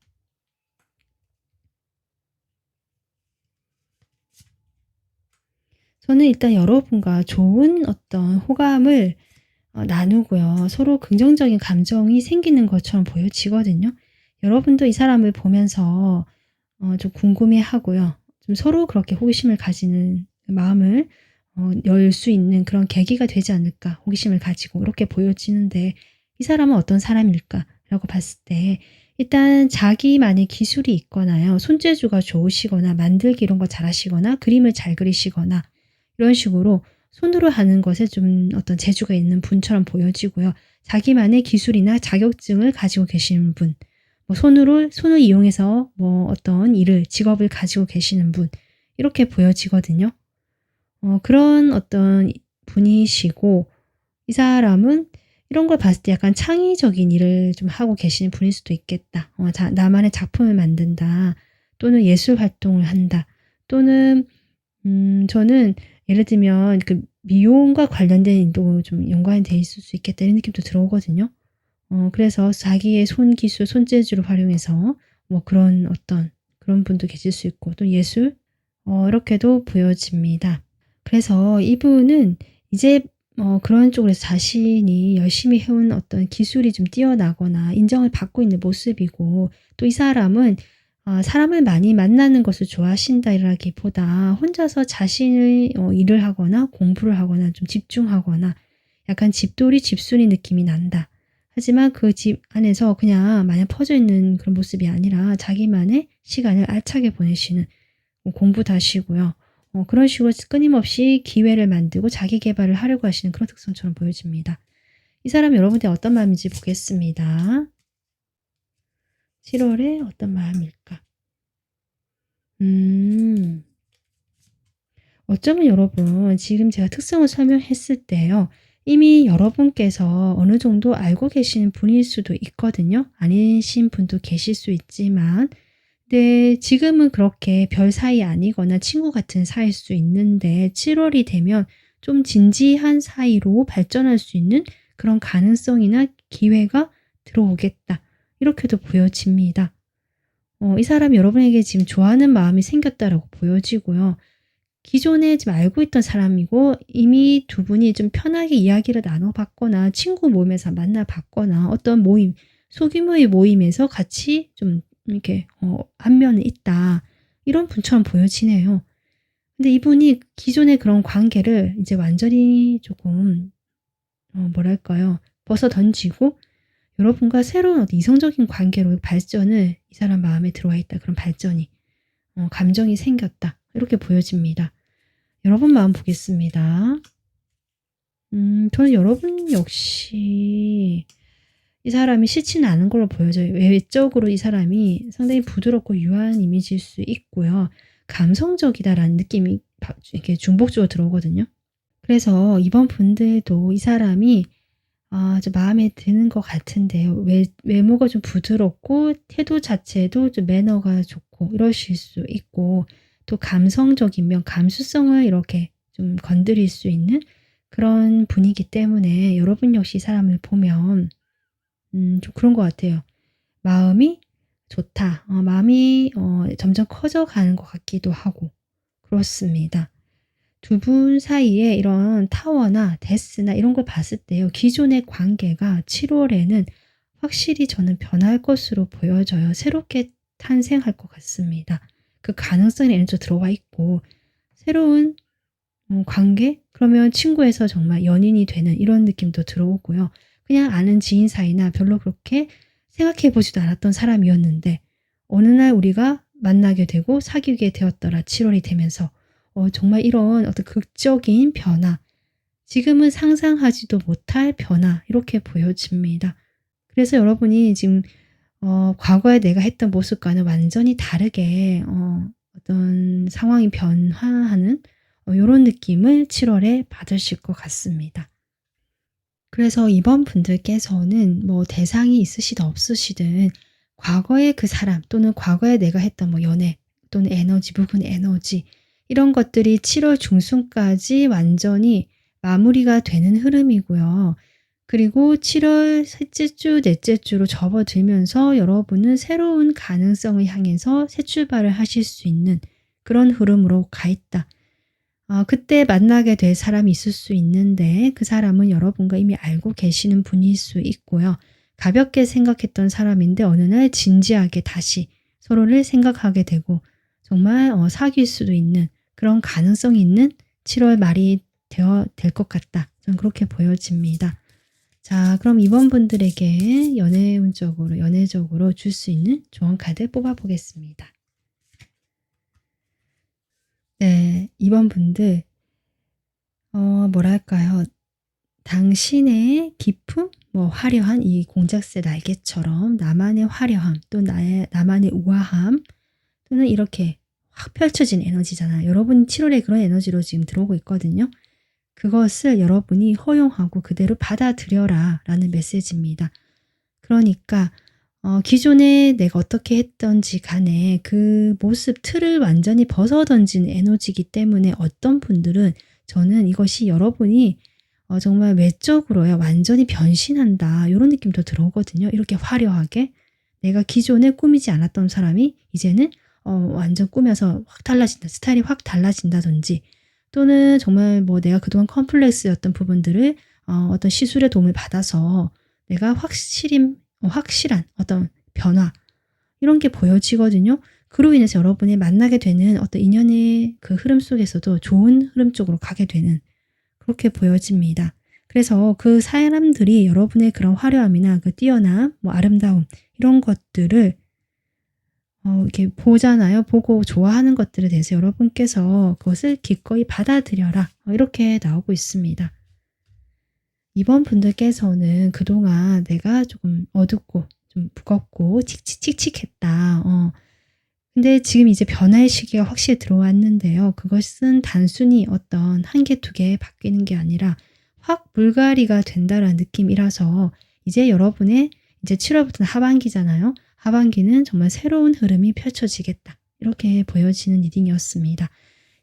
저는 일단 여러분과 좋은 어떤 호감을 나누고요. 서로 긍정적인 감정이 생기는 것처럼 보여지거든요. 여러분도 이 사람을 보면서 좀 궁금해하고요. 좀 서로 그렇게 호기심을 가지는 마음을 열 수 있는 그런 계기가 되지 않을까, 호기심을 가지고 이렇게 보여지는데, 이 사람은 어떤 사람일까라고 봤을 때, 일단 자기만의 기술이 있거나요, 손재주가 좋으시거나 만들기 이런 거 잘하시거나 그림을 잘 그리시거나 이런 식으로 손으로 하는 것에 좀 어떤 재주가 있는 분처럼 보여지고요. 자기만의 기술이나 자격증을 가지고 계시는 분, 뭐 손을 이용해서 뭐 어떤 일을, 직업을 가지고 계시는 분, 이렇게 보여지거든요. 그런 어떤 분이시고, 이 사람은 이런 걸 봤을 때 약간 창의적인 일을 좀 하고 계시는 분일 수도 있겠다. 나만의 작품을 만든다. 또는 예술 활동을 한다. 또는 저는 예를 들면 그 미용과 관련된 일도 좀 연관이 돼 있을 수 있겠다, 이런 느낌도 들어오거든요. 그래서 자기의 손기술, 손재주를 활용해서 뭐 그런 분도 계실 수 있고, 또 예술, 이렇게도 보여집니다. 그래서 이분은 이제 그런 쪽으로 자신이 열심히 해온 어떤 기술이 좀 뛰어나거나 인정을 받고 있는 모습이고, 또 이 사람은 사람을 많이 만나는 것을 좋아하신다라기보다 혼자서 자신의 일을 하거나 공부를 하거나 좀 집중하거나 약간 집돌이 집순이 느낌이 난다. 하지만 그 집 안에서 그냥 마냥 퍼져 있는 그런 모습이 아니라 자기만의 시간을 알차게 보내시는, 공부도 하시고요. 그런 식으로 끊임없이 기회를 만들고 자기 개발을 하려고 하시는 그런 특성처럼 보여집니다. 이 사람 여러분한테 어떤 마음인지 보겠습니다. 7월에 어떤 마음일까? 어쩌면 여러분, 지금 제가 특성을 설명했을 때요, 이미 여러분께서 어느 정도 알고 계시는 분일 수도 있거든요. 아니신 분도 계실 수 있지만, 네, 지금은 그렇게 별 사이 아니거나 친구 같은 사이일 수 있는데, 7월이 되면 좀 진지한 사이로 발전할 수 있는 그런 가능성이나 기회가 들어오겠다, 이렇게도 보여집니다. 이 사람이 여러분에게 지금 좋아하는 마음이 생겼다라고 보여지고요. 기존에 지금 알고 있던 사람이고, 이미 두 분이 좀 편하게 이야기를 나눠봤거나 친구 모임에서 만나봤거나 어떤 모임, 소규모의 모임에서 같이 좀 이렇게 안면이 있다, 이런 분처럼 보여지네요. 근데 이분이 기존의 그런 관계를 이제 완전히 조금 뭐랄까요, 벗어 던지고 여러분과 새로운 어떤 이성적인 관계로 발전을, 이 사람 마음에 들어와 있다, 그런 발전이, 감정이 생겼다, 이렇게 보여집니다. 여러분 마음 보겠습니다. 저는 여러분 역시 이 사람이 싫지는 않은 걸로 보여져요. 외적으로 이 사람이 상당히 부드럽고 유한 이미지일 수 있고요. 감성적이다라는 느낌이 이렇게 중복적으로 들어오거든요. 그래서 이번 분들도 이 사람이 좀 마음에 드는 것 같은데요. 외모가 좀 부드럽고 태도 자체도 좀 매너가 좋고 이러실 수 있고, 또 감성적인 면, 감수성을 이렇게 좀 건드릴 수 있는 그런 분이기 때문에 여러분 역시 이 사람을 보면 좀 그런 것 같아요. 마음이 좋다. 마음이 점점 커져가는 것 같기도 하고 그렇습니다. 두 분 사이에 이런 타워나 데스나 이런 걸 봤을 때요. 기존의 관계가 7월에는 확실히 저는 변할 것으로 보여져요. 새롭게 탄생할 것 같습니다. 그 가능성이 먼저 들어와 있고, 새로운 관계? 그러면 친구에서 정말 연인이 되는 이런 느낌도 들어오고요. 그냥 아는 지인 사이나 별로 그렇게 생각해 보지도 않았던 사람이었는데 어느 날 우리가 만나게 되고 사귀게 되었더라. 7월이 되면서 정말 이런 어떤 극적인 변화, 지금은 상상하지도 못할 변화 이렇게 보여집니다. 그래서 여러분이 지금 과거에 내가 했던 모습과는 완전히 다르게 어떤 상황이 변화하는 요런 느낌을 7월에 받으실 것 같습니다. 그래서 이번 분들께서는 뭐 대상이 있으시든 없으시든 과거의 그 사람 또는 과거에 내가 했던 뭐 연애 또는 에너지, 묵은 에너지 이런 것들이 7월 중순까지 완전히 마무리가 되는 흐름이고요. 그리고 7월 셋째 주, 넷째 주로 접어들면서 여러분은 새로운 가능성을 향해서 새 출발을 하실 수 있는 그런 흐름으로 가 있다. 그때 만나게 될 사람이 있을 수 있는데 그 사람은 여러분과 이미 알고 계시는 분일 수 있고요. 가볍게 생각했던 사람인데 어느 날 진지하게 다시 서로를 생각하게 되고 정말 사귈 수도 있는 그런 가능성이 있는 7월 말이 될 것 같다. 저는 그렇게 보여집니다. 자, 그럼 이번 분들에게 연애적으로 줄 수 있는 조언 카드 뽑아보겠습니다. 네, 이번 분들 뭐랄까요? 당신의 기품, 뭐 화려한 이 공작새 날개처럼 나만의 화려함, 또 나만의 우아함, 또는 이렇게 확 펼쳐진 에너지잖아요. 여러분 7월에 그런 에너지로 지금 들어오고 있거든요. 그것을 여러분이 허용하고 그대로 받아들여라 라는 메시지입니다. 그러니까 기존에 내가 어떻게 했던지 간에 그 모습 틀을 완전히 벗어던지는 에너지이기 때문에 어떤 분들은 저는 이것이 여러분이 정말 외적으로요 완전히 변신한다 이런 느낌도 들어오거든요. 이렇게 화려하게 내가 기존에 꾸미지 않았던 사람이 이제는 완전 꾸며서 확 달라진다. 스타일이 확 달라진다든지, 또는 정말 뭐 내가 그동안 컴플렉스였던 부분들을 어떤 시술의 도움을 받아서 내가 확실한 어떤 변화 이런 게 보여지거든요. 그로 인해서 여러분이 만나게 되는 어떤 인연의 그 흐름 속에서도 좋은 흐름 쪽으로 가게 되는 그렇게 보여집니다. 그래서 그 사람들이 여러분의 그런 화려함이나 그 뛰어남, 뭐 아름다움 이런 것들을 이렇게 보잖아요. 보고 좋아하는 것들에 대해서 여러분께서 그것을 기꺼이 받아들여라. 이렇게 나오고 있습니다. 이번 분들께서는 그동안 내가 조금 어둡고 좀 무겁고 칙칙했다. 근데 지금 이제 변화의 시기가 확실히 들어왔는데요. 그것은 단순히 어떤 한 개, 두 개 바뀌는 게 아니라 확 물갈이가 된다라는 느낌이라서 이제 여러분의 이제 7월부터는 하반기잖아요. 하반기는 정말 새로운 흐름이 펼쳐지겠다. 이렇게 보여지는 리딩이었습니다.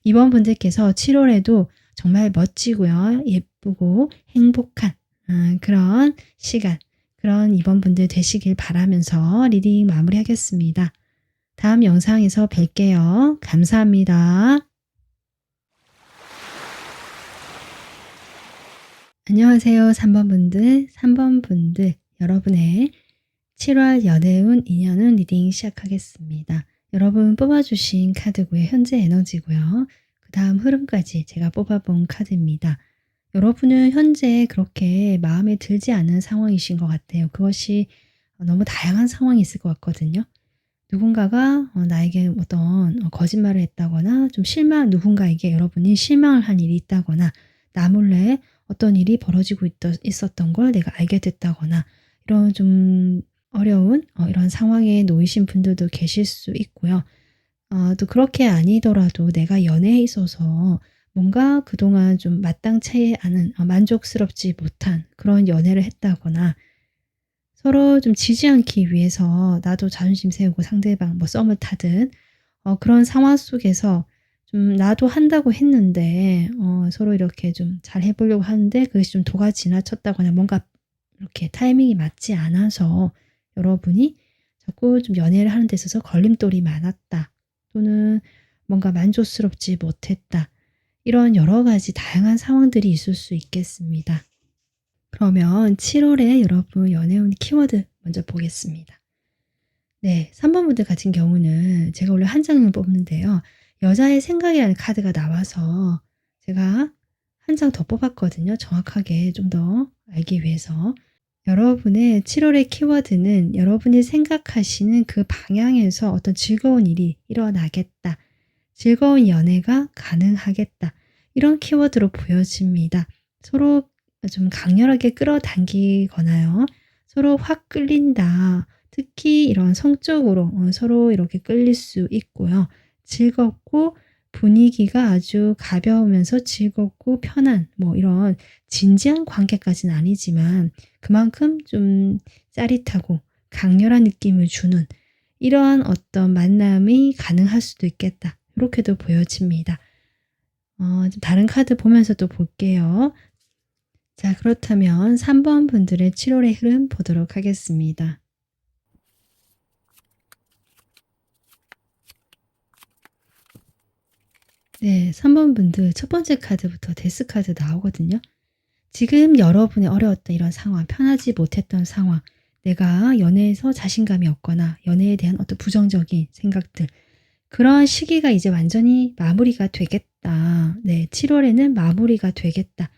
이번 분들께서 7월에도 정말 멋지고요. 예쁘고 행복한 그런 시간, 그런 이번 분들 되시길 바라면서 리딩 마무리하겠습니다. 다음 영상에서 뵐게요. 감사합니다. 안녕하세요. 3번 분들, 여러분의 7월 연애운 인연운 리딩 시작하겠습니다. 여러분 뽑아주신 카드고요. 현재 에너지고요. 그 다음 흐름까지 제가 뽑아본 카드입니다. 여러분은 현재 그렇게 마음에 들지 않은 상황이신 것 같아요. 그것이 너무 다양한 상황이 있을 것 같거든요. 누군가가 나에게 어떤 거짓말을 했다거나 좀 누군가에게 여러분이 실망을 한 일이 있다거나 나 몰래 어떤 일이 벌어지고 있었던 걸 내가 알게 됐다거나 이런 좀 어려운 이런 상황에 놓이신 분들도 계실 수 있고요. 또 그렇게 아니더라도 내가 연애에 있어서 뭔가 그동안 좀 마땅치 않은 만족스럽지 못한 그런 연애를 했다거나 서로 좀 지지 않기 위해서 나도 자존심 세우고 상대방 뭐 썸을 타든 그런 상황 속에서 좀 나도 한다고 했는데 서로 이렇게 좀 잘 해 보려고 하는데 그것이 좀 도가 지나쳤다거나 뭔가 이렇게 타이밍이 맞지 않아서 여러분이 자꾸 좀 연애를 하는 데 있어서 걸림돌이 많았다. 또는 뭔가 만족스럽지 못했다. 이런 여러 가지 다양한 상황들이 있을 수 있겠습니다. 그러면 7월에 여러분 연애운 키워드 먼저 보겠습니다. 네, 3번 분들 같은 경우는 제가 원래 한 장을 뽑는데요. 여자의 생각이라는 카드가 나와서 제가 한 장 더 뽑았거든요. 정확하게 좀 더 알기 위해서. 여러분의 7월의 키워드는 여러분이 생각하시는 그 방향에서 어떤 즐거운 일이 일어나겠다. 즐거운 연애가 가능하겠다. 이런 키워드로 보여집니다. 서로 좀 강렬하게 끌어당기거나요. 서로 확 끌린다. 특히 이런 성적으로 서로 이렇게 끌릴 수 있고요. 즐겁고 분위기가 아주 가벼우면서 즐겁고 편한 뭐 이런 진지한 관계까지는 아니지만 그만큼 좀 짜릿하고 강렬한 느낌을 주는 이러한 어떤 만남이 가능할 수도 있겠다. 이렇게도 보여집니다. 좀 다른 카드 보면서 또 볼게요. 자, 그렇다면 3번 분들의 7월의 흐름 보도록 하겠습니다. 네, 3번 분들 첫 번째 카드부터 데스 카드 나오거든요. 지금 여러분의 어려웠던 이런 상황, 편하지 못했던 상황, 내가 연애에서 자신감이 없거나 연애에 대한 어떤 부정적인 생각들, 그러한 시기가 이제 완전히 마무리가 되겠다. 네, 7월에는 마무리가 되겠다.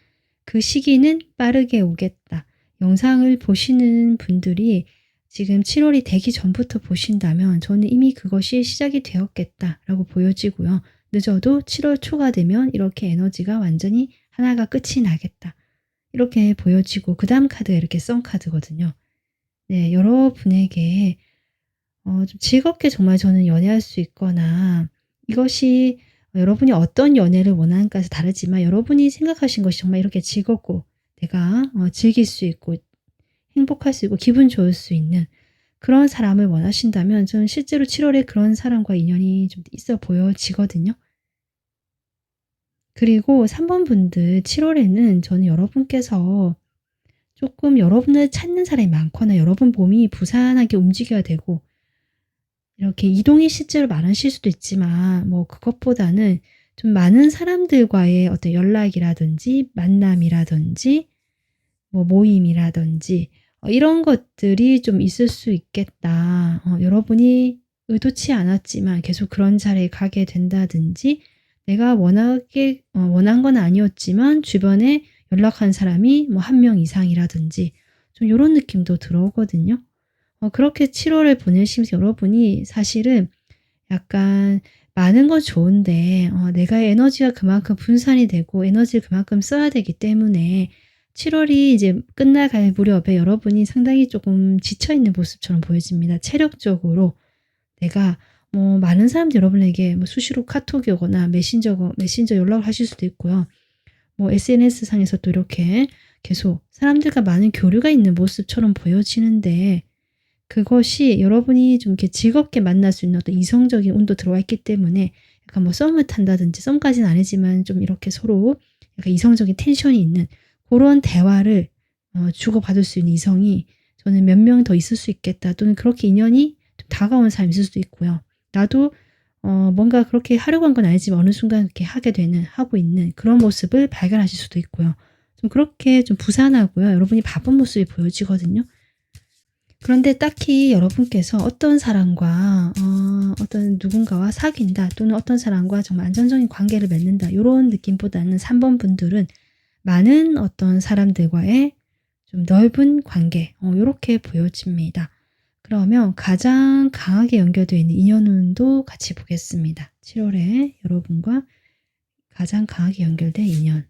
그 시기는 빠르게 오겠다. 영상을 보시는 분들이 지금 7월이 되기 전부터 보신다면 저는 이미 그것이 시작이 되었겠다라고 보여지고요. 늦어도 7월 초가 되면 이렇게 에너지가 완전히 하나가 끝이 나겠다. 이렇게 보여지고 그 다음 카드가 이렇게 썬 카드거든요. 네, 여러분에게 좀 즐겁게 정말 저는 연애할 수 있거나 이것이 여러분이 어떤 연애를 원하는가에서 다르지만 여러분이 생각하신 것이 정말 이렇게 즐겁고 내가 즐길 수 있고 행복할 수 있고 기분 좋을 수 있는 그런 사람을 원하신다면 저는 실제로 7월에 그런 사람과 인연이 좀 있어 보여지거든요. 그리고 3번 분들 7월에는 저는 여러분께서 조금 여러분을 찾는 사람이 많거나 여러분 몸이 부산하게 움직여야 되고 이렇게 이동이 실제로 많으실 수도 있지만 뭐 그것보다는 좀 많은 사람들과의 어떤 연락이라든지 만남이라든지 뭐 모임이라든지 이런 것들이 좀 있을 수 있겠다. 여러분이 의도치 않았지만 계속 그런 자리에 가게 된다든지 내가 원한 건 아니었지만 주변에 연락한 사람이 뭐 한 명 이상이라든지 좀 요런 느낌도 들어오거든요. 그렇게 7월을 보내시면서 여러분이 사실은 약간 많은 건 좋은데 내가 에너지가 그만큼 분산이 되고 에너지를 그만큼 써야 되기 때문에 7월이 이제 끝나갈 무렵에 여러분이 상당히 조금 지쳐있는 모습처럼 보여집니다. 체력적으로 내가 뭐 많은 사람들이 여러분에게 뭐 수시로 카톡이 오거나 메신저 연락을 하실 수도 있고요. 뭐 SNS 상에서 또 이렇게 계속 사람들과 많은 교류가 있는 모습처럼 보여지는데 그것이 여러분이 좀 이렇게 즐겁게 만날 수 있는 어떤 이성적인 운도 들어와 있기 때문에 약간 뭐 썸을 탄다든지 썸까지는 아니지만 좀 이렇게 서로 약간 이성적인 텐션이 있는 그런 대화를 주고받을 수 있는 이성이 저는 몇 명 더 있을 수 있겠다. 또는 그렇게 인연이 좀 다가오는 사람이 있을 수도 있고요. 나도 뭔가 그렇게 하려고 한 건 아니지만 어느 순간 그렇게 하고 있는 그런 모습을 발견하실 수도 있고요. 좀 그렇게 좀 부산하고요. 여러분이 바쁜 모습이 보여지거든요. 그런데 딱히 여러분께서 어떤 사람과 어떤 누군가와 사귄다 또는 어떤 사람과 정말 안정적인 관계를 맺는다 이런 느낌보다는 3번 분들은 많은 어떤 사람들과의 좀 넓은 관계 이렇게 보여집니다. 그러면 가장 강하게 연결되어 있는 인연운도 같이 보겠습니다. 7월에 여러분과 가장 강하게 연결된 인연.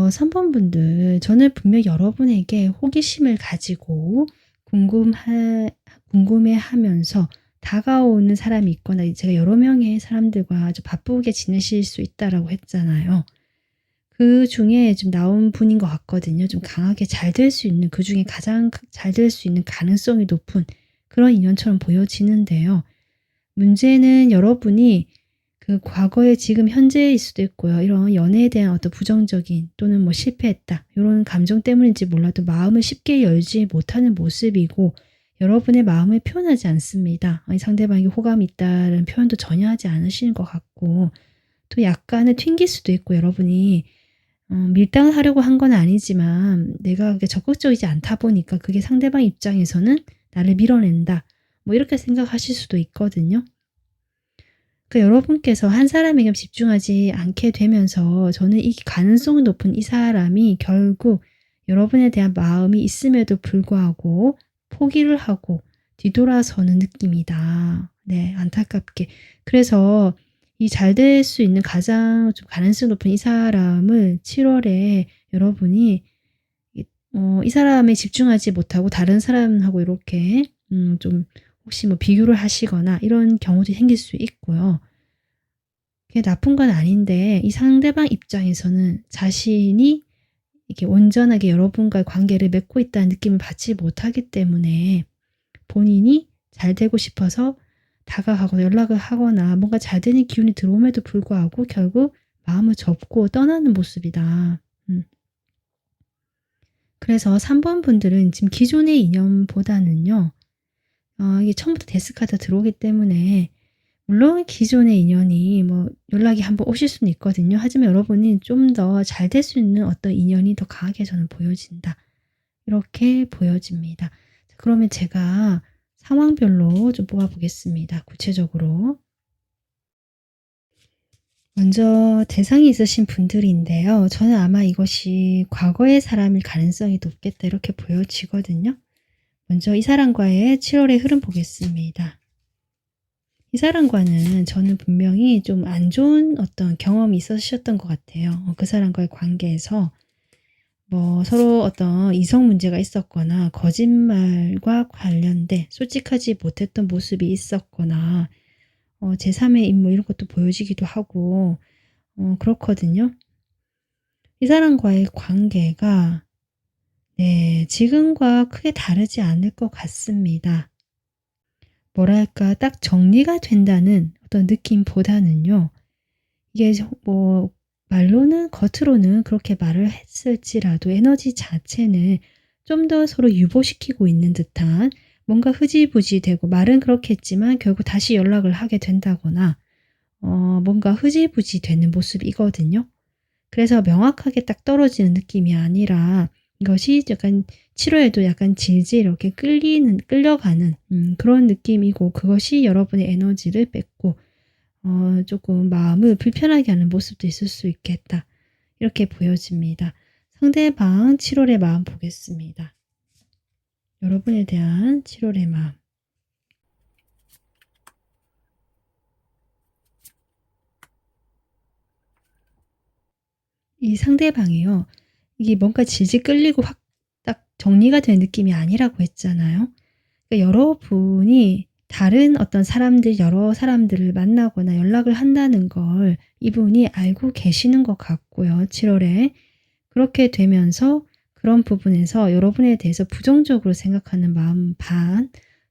3번 분들, 저는 분명 여러분에게 호기심을 가지고 궁금해하면서 다가오는 사람이 있거나 제가 여러 명의 사람들과 아주 바쁘게 지내실 수 있다라고 했잖아요. 그 중에 좀 나온 분인 것 같거든요. 좀 강하게 잘 될 수 있는, 그 중에 가장 잘 될 수 있는 가능성이 높은 그런 인연처럼 보여지는데요. 문제는 여러분이 그 과거에 지금 현재일 수도 있고요. 이런 연애에 대한 어떤 부정적인 또는 뭐 실패했다 이런 감정 때문인지 몰라도 마음을 쉽게 열지 못하는 모습이고 여러분의 마음을 표현하지 않습니다. 상대방에게 호감이 있다는 표현도 전혀 하지 않으시는 것 같고 또 약간은 튕길 수도 있고 여러분이 밀당을 하려고 한 건 아니지만 내가 그게 적극적이지 않다 보니까 그게 상대방 입장에서는 나를 밀어낸다. 뭐 이렇게 생각하실 수도 있거든요. 그 여러분께서 한 사람에게 집중하지 않게 되면서 저는 이 가능성이 높은 이 사람이 결국 여러분에 대한 마음이 있음에도 불구하고 포기를 하고 뒤돌아서는 느낌이다. 네, 안타깝게. 그래서 이 잘 될 수 있는 가장 좀 가능성 높은 이 사람을 7월에 여러분이 이 사람에 집중하지 못하고 다른 사람하고 이렇게 좀 혹시 뭐 비교를 하시거나 이런 경우도 생길 수 있고요. 그게 나쁜 건 아닌데 이 상대방 입장에서는 자신이 이렇게 온전하게 여러분과의 관계를 맺고 있다는 느낌을 받지 못하기 때문에 본인이 잘 되고 싶어서 다가가거나 연락을 하거나 뭔가 잘 되는 기운이 들어옴에도 불구하고 결국 마음을 접고 떠나는 모습이다. 그래서 3번 분들은 지금 기존의 인연보다는요. 이게 처음부터 데스카드 들어오기 때문에 물론 기존의 인연이 뭐 연락이 한번 오실 수는 있거든요. 하지만 여러분이 좀 더 잘 될 수 있는 어떤 인연이 더 강하게 저는 보여진다. 이렇게 보여집니다. 그러면 제가 상황별로 좀 뽑아보겠습니다. 구체적으로. 먼저 대상이 있으신 분들인데요. 저는 아마 이것이 과거의 사람일 가능성이 높겠다 이렇게 보여지거든요. 먼저 이 사람과의 7월의 흐름 보겠습니다. 이 사람과는 저는 분명히 좀 안 좋은 어떤 경험이 있으셨던 것 같아요. 그 사람과의 관계에서 뭐 서로 어떤 이성 문제가 있었거나 거짓말과 관련된 솔직하지 못했던 모습이 있었거나 제3의 인물 이런 것도 보여지기도 하고 그렇거든요. 이 사람과의 관계가 네, 지금과 크게 다르지 않을 것 같습니다. 뭐랄까 딱 정리가 된다는 어떤 느낌보다는요. 이게 뭐 말로는 겉으로는 그렇게 말을 했을지라도 에너지 자체는 좀 더 서로 유보시키고 있는 듯한 뭔가 흐지부지 되고 말은 그렇게 했지만 결국 다시 연락을 하게 된다거나 뭔가 흐지부지 되는 모습이거든요. 그래서 명확하게 딱 떨어지는 느낌이 아니라 이것이 약간 7월에도 약간 질질 이렇게 끌려가는 그런 느낌이고 그것이 여러분의 에너지를 뺏고 조금 마음을 불편하게 하는 모습도 있을 수 있겠다. 이렇게 보여집니다. 상대방 7월의 마음 보겠습니다. 여러분에 대한 7월의 마음. 이 상대방이요. 이게 뭔가 질질 끌리고 확 딱 정리가 된 느낌이 아니라고 했잖아요. 그러니까 여러분이 다른 어떤 사람들, 여러 사람들을 만나거나 연락을 한다는 걸 이분이 알고 계시는 것 같고요. 7월에. 그렇게 되면서 그런 부분에서 여러분에 대해서 부정적으로 생각하는 마음 반,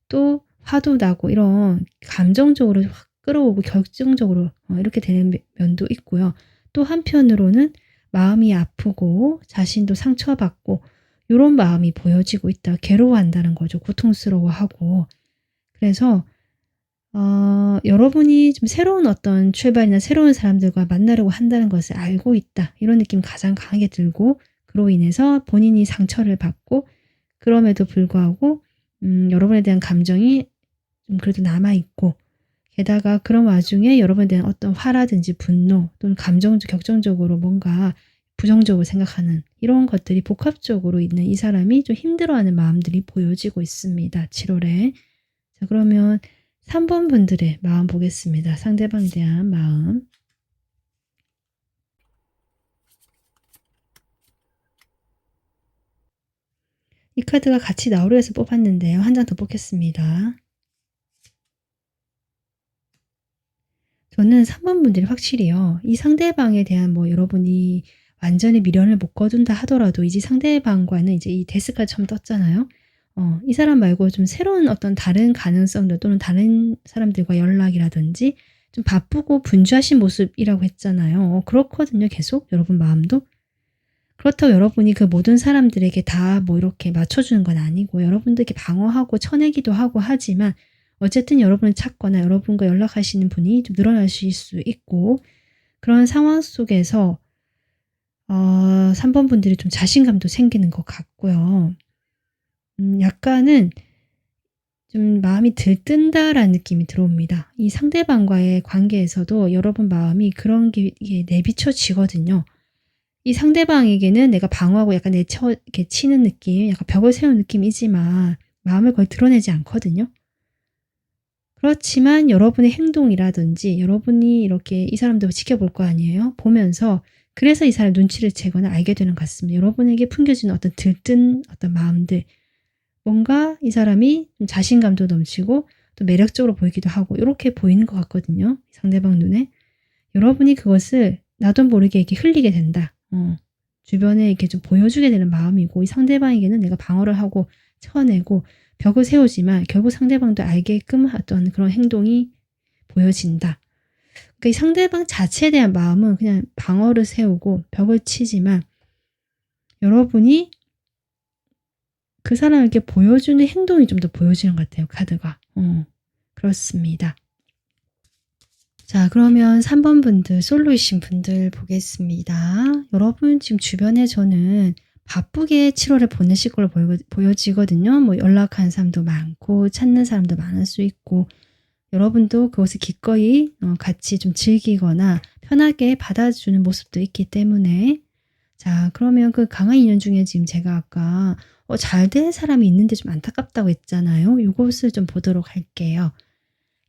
또 화도 나고 이런 감정적으로 확 끌어오고 결정적으로 이렇게 되는 면도 있고요. 또 한편으로는 마음이 아프고 자신도 상처받고 이런 마음이 보여지고 있다. 괴로워한다는 거죠. 고통스러워하고. 그래서 여러분이 좀 새로운 어떤 출발이나 새로운 사람들과 만나려고 한다는 것을 알고 있다. 이런 느낌 가장 강하게 들고 그로 인해서 본인이 상처를 받고 그럼에도 불구하고 여러분에 대한 감정이 좀 그래도 남아있고 게다가 그런 와중에 여러분에 대한 어떤 화라든지 분노 또는 격정적으로 뭔가 부정적으로 생각하는 이런 것들이 복합적으로 있는 이 사람이 좀 힘들어하는 마음들이 보여지고 있습니다. 7월에. 자, 그러면 3번 분들의 마음 보겠습니다. 상대방에 대한 마음. 이 카드가 같이 나오려 해서 뽑았는데요. 한 장 더 뽑겠습니다. 저는 3번 분들이 확실히요. 이 상대방에 대한 여러분이 완전히 미련을 못 거둔다 하더라도 이제 상대방과는 이제 이 데스가 처음 떴잖아요. 이 사람 말고 좀 새로운 어떤 다른 가능성들 또는 다른 사람들과 연락이라든지 좀 바쁘고 분주하신 모습이라고 했잖아요. 그렇거든요. 계속 여러분 마음도. 그렇다고 여러분이 그 모든 사람들에게 다 이렇게 맞춰주는 건 아니고 여러분들께 방어하고 쳐내기도 하고 하지만 어쨌든 여러분을 찾거나 여러분과 연락하시는 분이 좀 늘어나실 수 있고 그런 상황 속에서 3번 분들이 좀 자신감도 생기는 것 같고요. 약간은 좀 마음이 들뜬다라는 느낌이 들어옵니다. 이 상대방과의 관계에서도 여러분 마음이 그런 게 내비쳐지거든요. 이 상대방에게는 내가 방어하고 약간 이렇게 치는 느낌, 약간 벽을 세우는 느낌이지만 마음을 거의 드러내지 않거든요. 그렇지만 여러분의 행동이라든지 여러분이 이렇게 이 사람도 지켜볼 거 아니에요? 보면서 그래서 이 사람 눈치를 채거나 알게 되는 것 같습니다. 여러분에게 풍겨지는 어떤 들뜬 어떤 마음들, 뭔가 이 사람이 좀 자신감도 넘치고 또 매력적으로 보이기도 하고 이렇게 보이는 것 같거든요. 상대방 눈에. 여러분이 그것을 나도 모르게 이렇게 흘리게 된다. 주변에 이렇게 좀 보여주게 되는 마음이고 이 상대방에게는 내가 방어를 하고 쳐내고 벽을 세우지만 결국 상대방도 알게끔 어떤 그런 행동이 보여진다. 그러니까 이 상대방 자체에 대한 마음은 그냥 방어를 세우고 벽을 치지만 여러분이 그 사람에게 보여주는 행동이 좀 더 보여지는 것 같아요. 카드가. 그렇습니다. 자, 그러면 3번 분들, 솔로이신 분들 보겠습니다. 여러분 지금 주변에 저는 바쁘게 7월을 보내실 걸로 보여지거든요. 연락하는 사람도 많고 찾는 사람도 많을 수 있고 여러분도 그것을 기꺼이 같이 좀 즐기거나 편하게 받아주는 모습도 있기 때문에 자, 그러면 그 강한 인연 중에 지금 제가 아까 잘 될 사람이 있는데 좀 안타깝다고 했잖아요. 이것을 좀 보도록 할게요.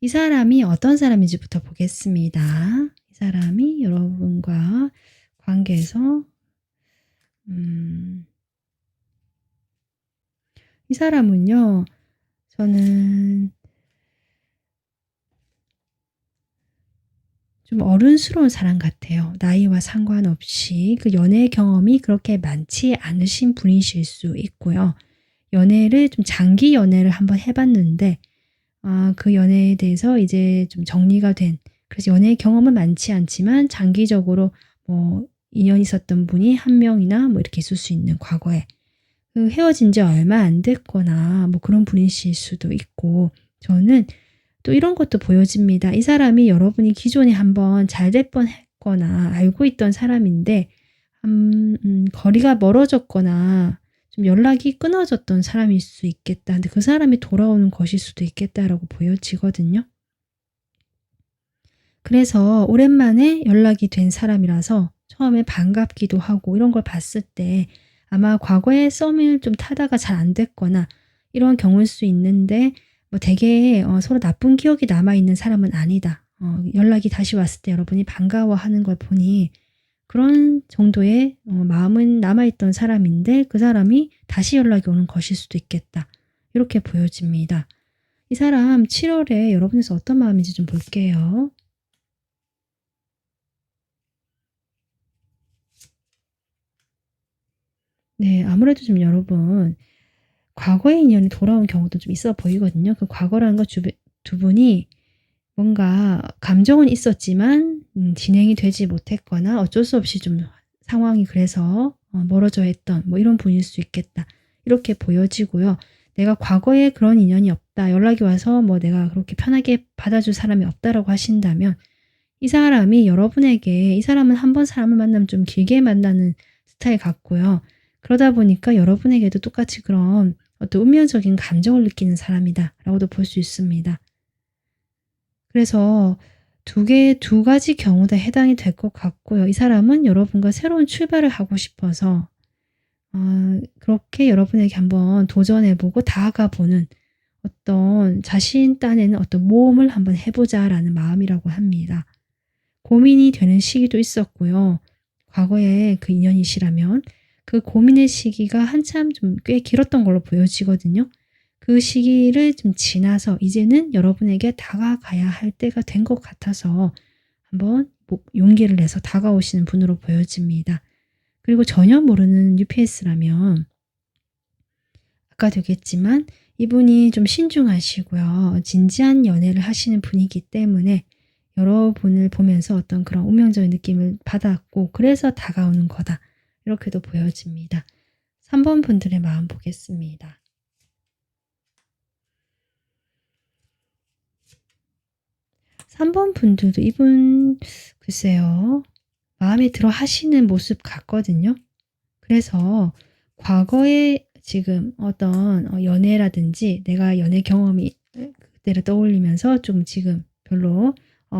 이 사람이 어떤 사람인지부터 보겠습니다. 이 사람이 여러분과 관계에서 이 사람은요. 저는 좀 어른스러운 사람 같아요. 나이와 상관없이 그 연애 경험이 그렇게 많지 않으신 분이실 수 있고요. 연애를 좀 장기 연애를 한번 해봤는데 그 연애에 대해서 이제 좀 정리가 된 그래서 연애 경험은 많지 않지만 장기적으로 인연이 있었던 분이 한 명이나 이렇게 있을 수 있는 과거에 그 헤어진 지 얼마 안 됐거나 그런 분이실 수도 있고 저는 또 이런 것도 보여집니다. 이 사람이 여러분이 기존에 한번 잘 될 뻔했거나 알고 있던 사람인데 거리가 멀어졌거나 좀 연락이 끊어졌던 사람일 수 있겠다. 근데 그 사람이 돌아오는 것일 수도 있겠다라고 보여지거든요. 그래서 오랜만에 연락이 된 사람이라서 처음에 반갑기도 하고 이런 걸 봤을 때 아마 과거에 썸을 좀 타다가 잘 안 됐거나 이런 경우일 수 있는데 되게 서로 나쁜 기억이 남아있는 사람은 아니다. 연락이 다시 왔을 때 여러분이 반가워하는 걸 보니 그런 정도의 마음은 남아있던 사람인데 그 사람이 다시 연락이 오는 것일 수도 있겠다. 이렇게 보여집니다. 이 사람 7월에 여러분에서 어떤 마음인지 좀 볼게요. 네, 아무래도 좀 여러분 과거의 인연이 돌아온 경우도 좀 있어 보이거든요. 그 과거라는 거 두 분이 뭔가 감정은 있었지만 진행이 되지 못했거나 어쩔 수 없이 좀 상황이 그래서 멀어져 했던 이런 분일 수 있겠다. 이렇게 보여지고요. 내가 과거에 그런 인연이 없다. 연락이 와서 내가 그렇게 편하게 받아줄 사람이 없다라고 하신다면 이 사람이 여러분에게 이 사람은 한 번 사람을 만나면 좀 길게 만나는 스타일 같고요. 그러다 보니까 여러분에게도 똑같이 그런 어떤 운명적인 감정을 느끼는 사람이다 라고도 볼 수 있습니다. 그래서 두 가지 경우 다 해당이 될 것 같고요. 이 사람은 여러분과 새로운 출발을 하고 싶어서 그렇게 여러분에게 한번 도전해보고 다가가보는 어떤 자신 딴에는 어떤 모험을 한번 해보자라는 마음이라고 합니다. 고민이 되는 시기도 있었고요. 과거에 그 인연이시라면 그 고민의 시기가 한참 좀 꽤 길었던 걸로 보여지거든요. 그 시기를 좀 지나서 이제는 여러분에게 다가가야 할 때가 된 것 같아서 한번 용기를 내서 다가오시는 분으로 보여집니다. 그리고 전혀 모르는 UPS라면 아까도 얘기했지만 이분이 좀 신중하시고요. 진지한 연애를 하시는 분이기 때문에 여러분을 보면서 어떤 그런 운명적인 느낌을 받았고 그래서 다가오는 거다. 이렇게도 보여집니다. 3번 분들의 마음 보겠습니다. 3번 분들도 이분 글쎄요. 마음에 들어 하시는 모습 같거든요. 그래서 과거에 지금 어떤 연애라든지 내가 연애 경험이 그때를 떠올리면서 좀 지금 별로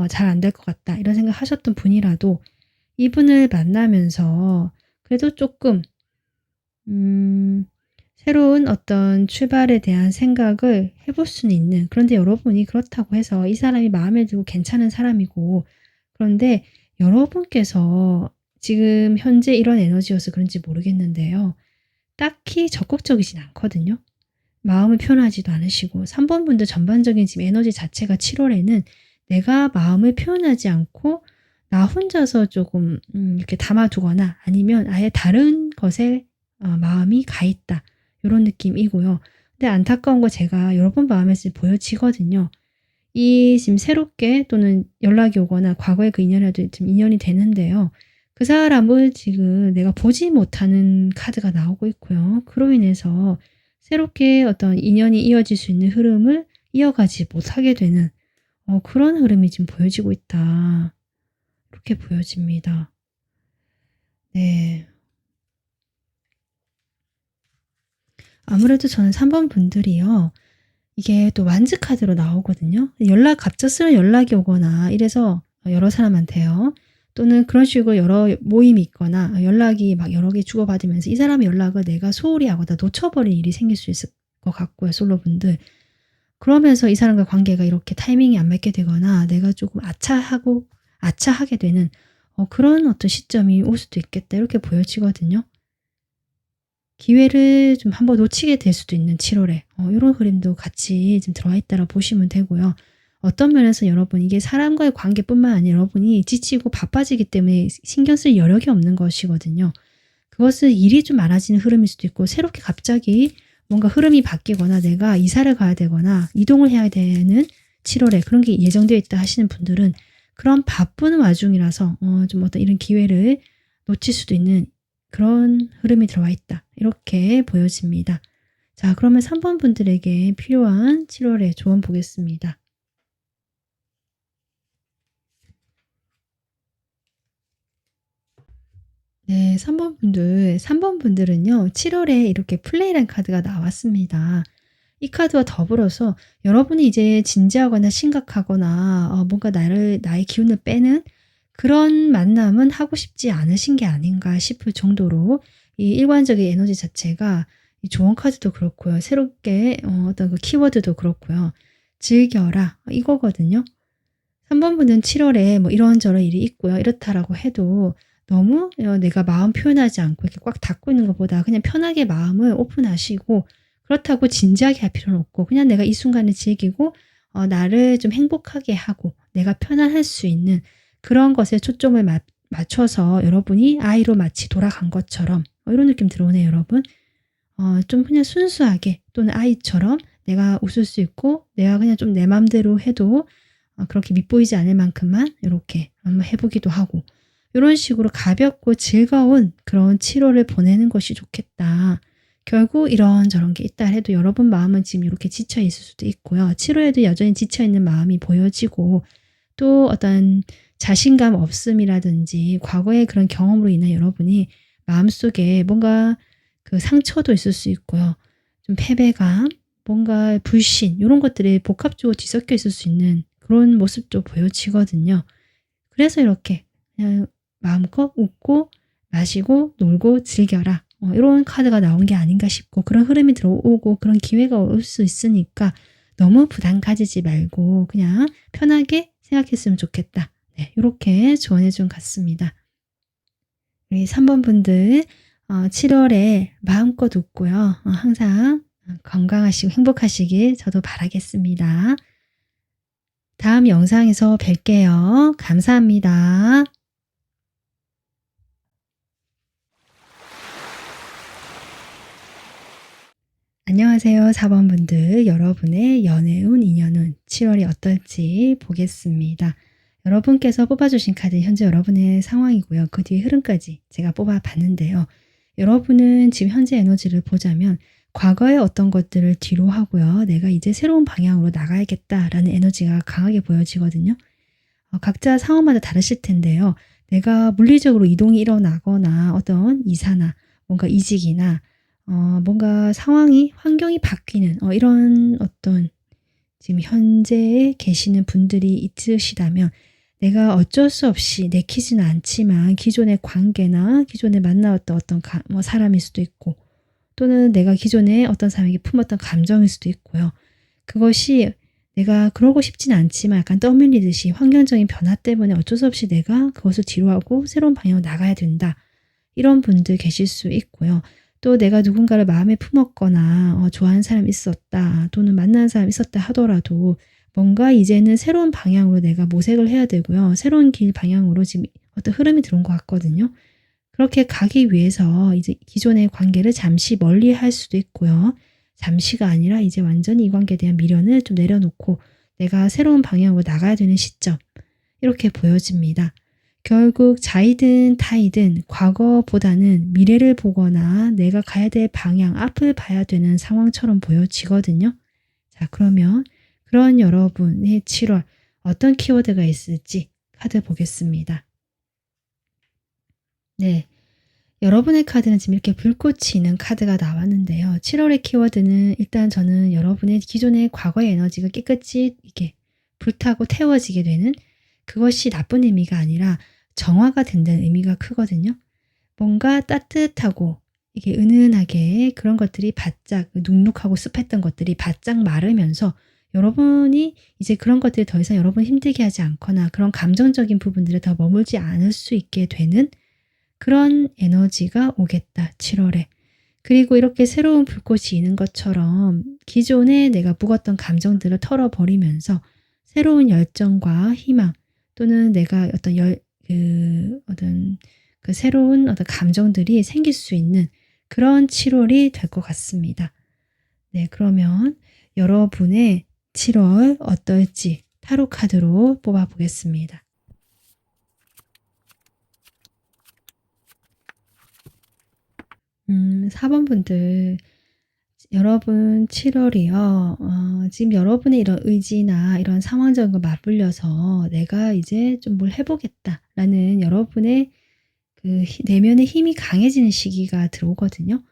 잘 안 될 것 같다 이런 생각 하셨던 분이라도 이분을 만나면서 그래도 조금 새로운 어떤 출발에 대한 생각을 해볼 수는 있는, 그런데 여러분이 그렇다고 해서 이 사람이 마음에 들고 괜찮은 사람이고, 그런데 여러분께서 지금 현재 이런 에너지여서 그런지 모르겠는데요. 딱히 적극적이진 않거든요. 마음을 표현하지도 않으시고 3번 분들 전반적인 지금 에너지 자체가 7월에는 내가 마음을 표현하지 않고 나 혼자서 조금 이렇게 담아두거나 아니면 아예 다른 것에 마음이 가 있다. 이런 느낌이고요. 근데 안타까운 거 제가 여러 번 마음에서 보여지거든요. 이 지금 새롭게 또는 연락이 오거나 과거의 그 인연이라도 지금 인연이 되는데요. 그 사람을 지금 내가 보지 못하는 카드가 나오고 있고요. 그로 인해서 새롭게 어떤 인연이 이어질 수 있는 흐름을 이어가지 못하게 되는 그런 흐름이 지금 보여지고 있다. 이렇게 보여집니다. 네. 아무래도 저는 3번 분들이요. 이게 또 완즈 카드로 나오거든요. 갑작스러운 연락이 오거나 이래서 여러 사람한테요. 또는 그런 식으로 여러 모임이 있거나 연락이 막 여러 개 주고받으면서 이 사람의 연락을 내가 소홀히 하거나 놓쳐버린 일이 생길 수 있을 것 같고요. 솔로분들. 그러면서 이 사람과 관계가 이렇게 타이밍이 안 맞게 되거나 내가 조금 아차하게 되는 그런 어떤 시점이 올 수도 있겠다. 이렇게 보여지거든요. 기회를 좀 한번 놓치게 될 수도 있는 7월에 이런 흐름도 같이 좀 들어와 있다고 보시면 되고요. 어떤 면에서 여러분 이게 사람과의 관계뿐만 아니라 여러분이 지치고 바빠지기 때문에 신경 쓸 여력이 없는 것이거든요. 그것은 일이 좀 많아지는 흐름일 수도 있고 새롭게 갑자기 뭔가 흐름이 바뀌거나 내가 이사를 가야 되거나 이동을 해야 되는 7월에 그런 게 예정되어 있다 하시는 분들은 그런 바쁜 와중이라서 좀 어떤 이런 기회를 놓칠 수도 있는 그런 흐름이 들어와 있다. 이렇게 보여집니다. 자, 그러면 3번 분들에게 필요한 7월의 조언 보겠습니다. 네, 3번 분들은요, 7월에 이렇게 플레이란 카드가 나왔습니다. 이 카드와 더불어서 여러분이 이제 진지하거나 심각하거나 뭔가 나의 기운을 빼는 그런 만남은 하고 싶지 않으신 게 아닌가 싶을 정도로 이 일관적인 에너지 자체가 이 조언 카드도 그렇고요. 새롭게 어떤 그 키워드도 그렇고요. 즐겨라 이거거든요. 3번 분은 7월에 뭐 이런저런 일이 있고요. 이렇다라고 해도 너무 내가 마음 표현하지 않고 이렇게 꽉 닫고 있는 것보다 그냥 편하게 마음을 오픈하시고 그렇다고 진지하게 할 필요는 없고 그냥 내가 이 순간을 즐기고 나를 좀 행복하게 하고 내가 편안할 수 있는 그런 것에 초점을 맞춰서 여러분이 아이로 마치 돌아간 것처럼 이런 느낌 들어오네요, 여러분. 좀 그냥 순수하게 또는 아이처럼 내가 웃을 수 있고 내가 그냥 좀 내 맘대로 해도 그렇게 밉보이지 않을 만큼만 이렇게 한번 해보기도 하고 이런 식으로 가볍고 즐거운 그런 7월을 보내는 것이 좋겠다. 결국 이런저런 게 있다 해도 여러분 마음은 지금 이렇게 지쳐 있을 수도 있고요. 7월에도 여전히 지쳐 있는 마음이 보여지고 또 어떤 자신감 없음이라든지 과거의 그런 경험으로 인해 여러분이 마음속에 뭔가 그 상처도 있을 수 있고요. 좀 패배감, 뭔가 불신 이런 것들이 복합적으로 뒤섞여 있을 수 있는 그런 모습도 보여지거든요. 그래서 이렇게 그냥 마음껏 웃고 마시고 놀고 즐겨라. 이런 카드가 나온 게 아닌가 싶고 그런 흐름이 들어오고 그런 기회가 올 수 있으니까 너무 부담 가지지 말고 그냥 편하게 생각했으면 좋겠다. 네, 이렇게 조언해 준 것 같습니다. 우리 3번 분들 7월에 마음껏 웃고요. 항상 건강하시고 행복하시길 저도 바라겠습니다. 다음 영상에서 뵐게요. 감사합니다. 안녕하세요, 4번분들. 여러분의 연애운, 인연운 7월이 어떨지 보겠습니다. 여러분께서 뽑아주신 카드 현재 여러분의 상황이고요. 그 뒤에 흐름까지 제가 뽑아봤는데요. 여러분은 지금 현재 에너지를 보자면 과거의 어떤 것들을 뒤로 하고요. 내가 이제 새로운 방향으로 나가야겠다라는 에너지가 강하게 보여지거든요. 각자 상황마다 다르실 텐데요. 내가 물리적으로 이동이 일어나거나 어떤 이사나 뭔가 이직이나 뭔가 상황이 환경이 바뀌는 이런 어떤 지금 현재에 계시는 분들이 있으시다면 내가 어쩔 수 없이 내키지는 않지만 기존의 관계나 기존에 만나왔던 어떤 사람일 수도 있고 또는 내가 기존에 어떤 사람에게 품었던 감정일 수도 있고요. 그것이 내가 그러고 싶진 않지만 약간 떠밀리듯이 환경적인 변화 때문에 어쩔 수 없이 내가 그것을 뒤로하고 새로운 방향으로 나가야 된다. 이런 분들 계실 수 있고요. 또 내가 누군가를 마음에 품었거나 좋아하는 사람이 있었다 또는 만나는 사람이 있었다 하더라도 뭔가 이제는 새로운 방향으로 내가 모색을 해야 되고요. 새로운 길 방향으로 지금 어떤 흐름이 들어온 것 같거든요. 그렇게 가기 위해서 이제 기존의 관계를 잠시 멀리 할 수도 있고요. 잠시가 아니라 이제 완전히 이 관계에 대한 미련을 좀 내려놓고 내가 새로운 방향으로 나가야 되는 시점 이렇게 보여집니다. 결국 자이든 타이든 과거보다는 미래를 보거나 내가 가야 될 방향 앞을 봐야 되는 상황처럼 보여지거든요. 자, 그러면 그런 여러분의 7월 어떤 키워드가 있을지 카드 보겠습니다. 네, 여러분의 카드는 지금 이렇게 불꽃이 있는 카드가 나왔는데요. 7월의 키워드는 일단 저는 여러분의 기존의 과거의 에너지가 깨끗이 이렇게 불타고 태워지게 되는 그것이 나쁜 의미가 아니라 정화가 된다는 의미가 크거든요. 뭔가 따뜻하고 이게 은은하게 그런 것들이 바짝 눅눅하고 습했던 것들이 바짝 마르면서 여러분이 이제 그런 것들이 더 이상 여러분 힘들게 하지 않거나 그런 감정적인 부분들에 더 머물지 않을 수 있게 되는 그런 에너지가 오겠다, 7월에. 그리고 이렇게 새로운 불꽃이 있는 것처럼 기존에 내가 묵었던 감정들을 털어버리면서 새로운 열정과 희망 또는 내가 어떤 어떤 그 새로운 어떤 감정들이 생길 수 있는 그런 7월이 될 것 같습니다. 네, 그러면 여러분의 7월 어떨지 타로 카드로 뽑아보겠습니다. 음, 4번분들 여러분 7월이요. 지금 여러분의 이런 의지나 이런 상황적인 거 맞불려서 내가 이제 좀 뭘 해보겠다라는 여러분의 그 내면의 힘이 강해지는 시기가 들어오거든요.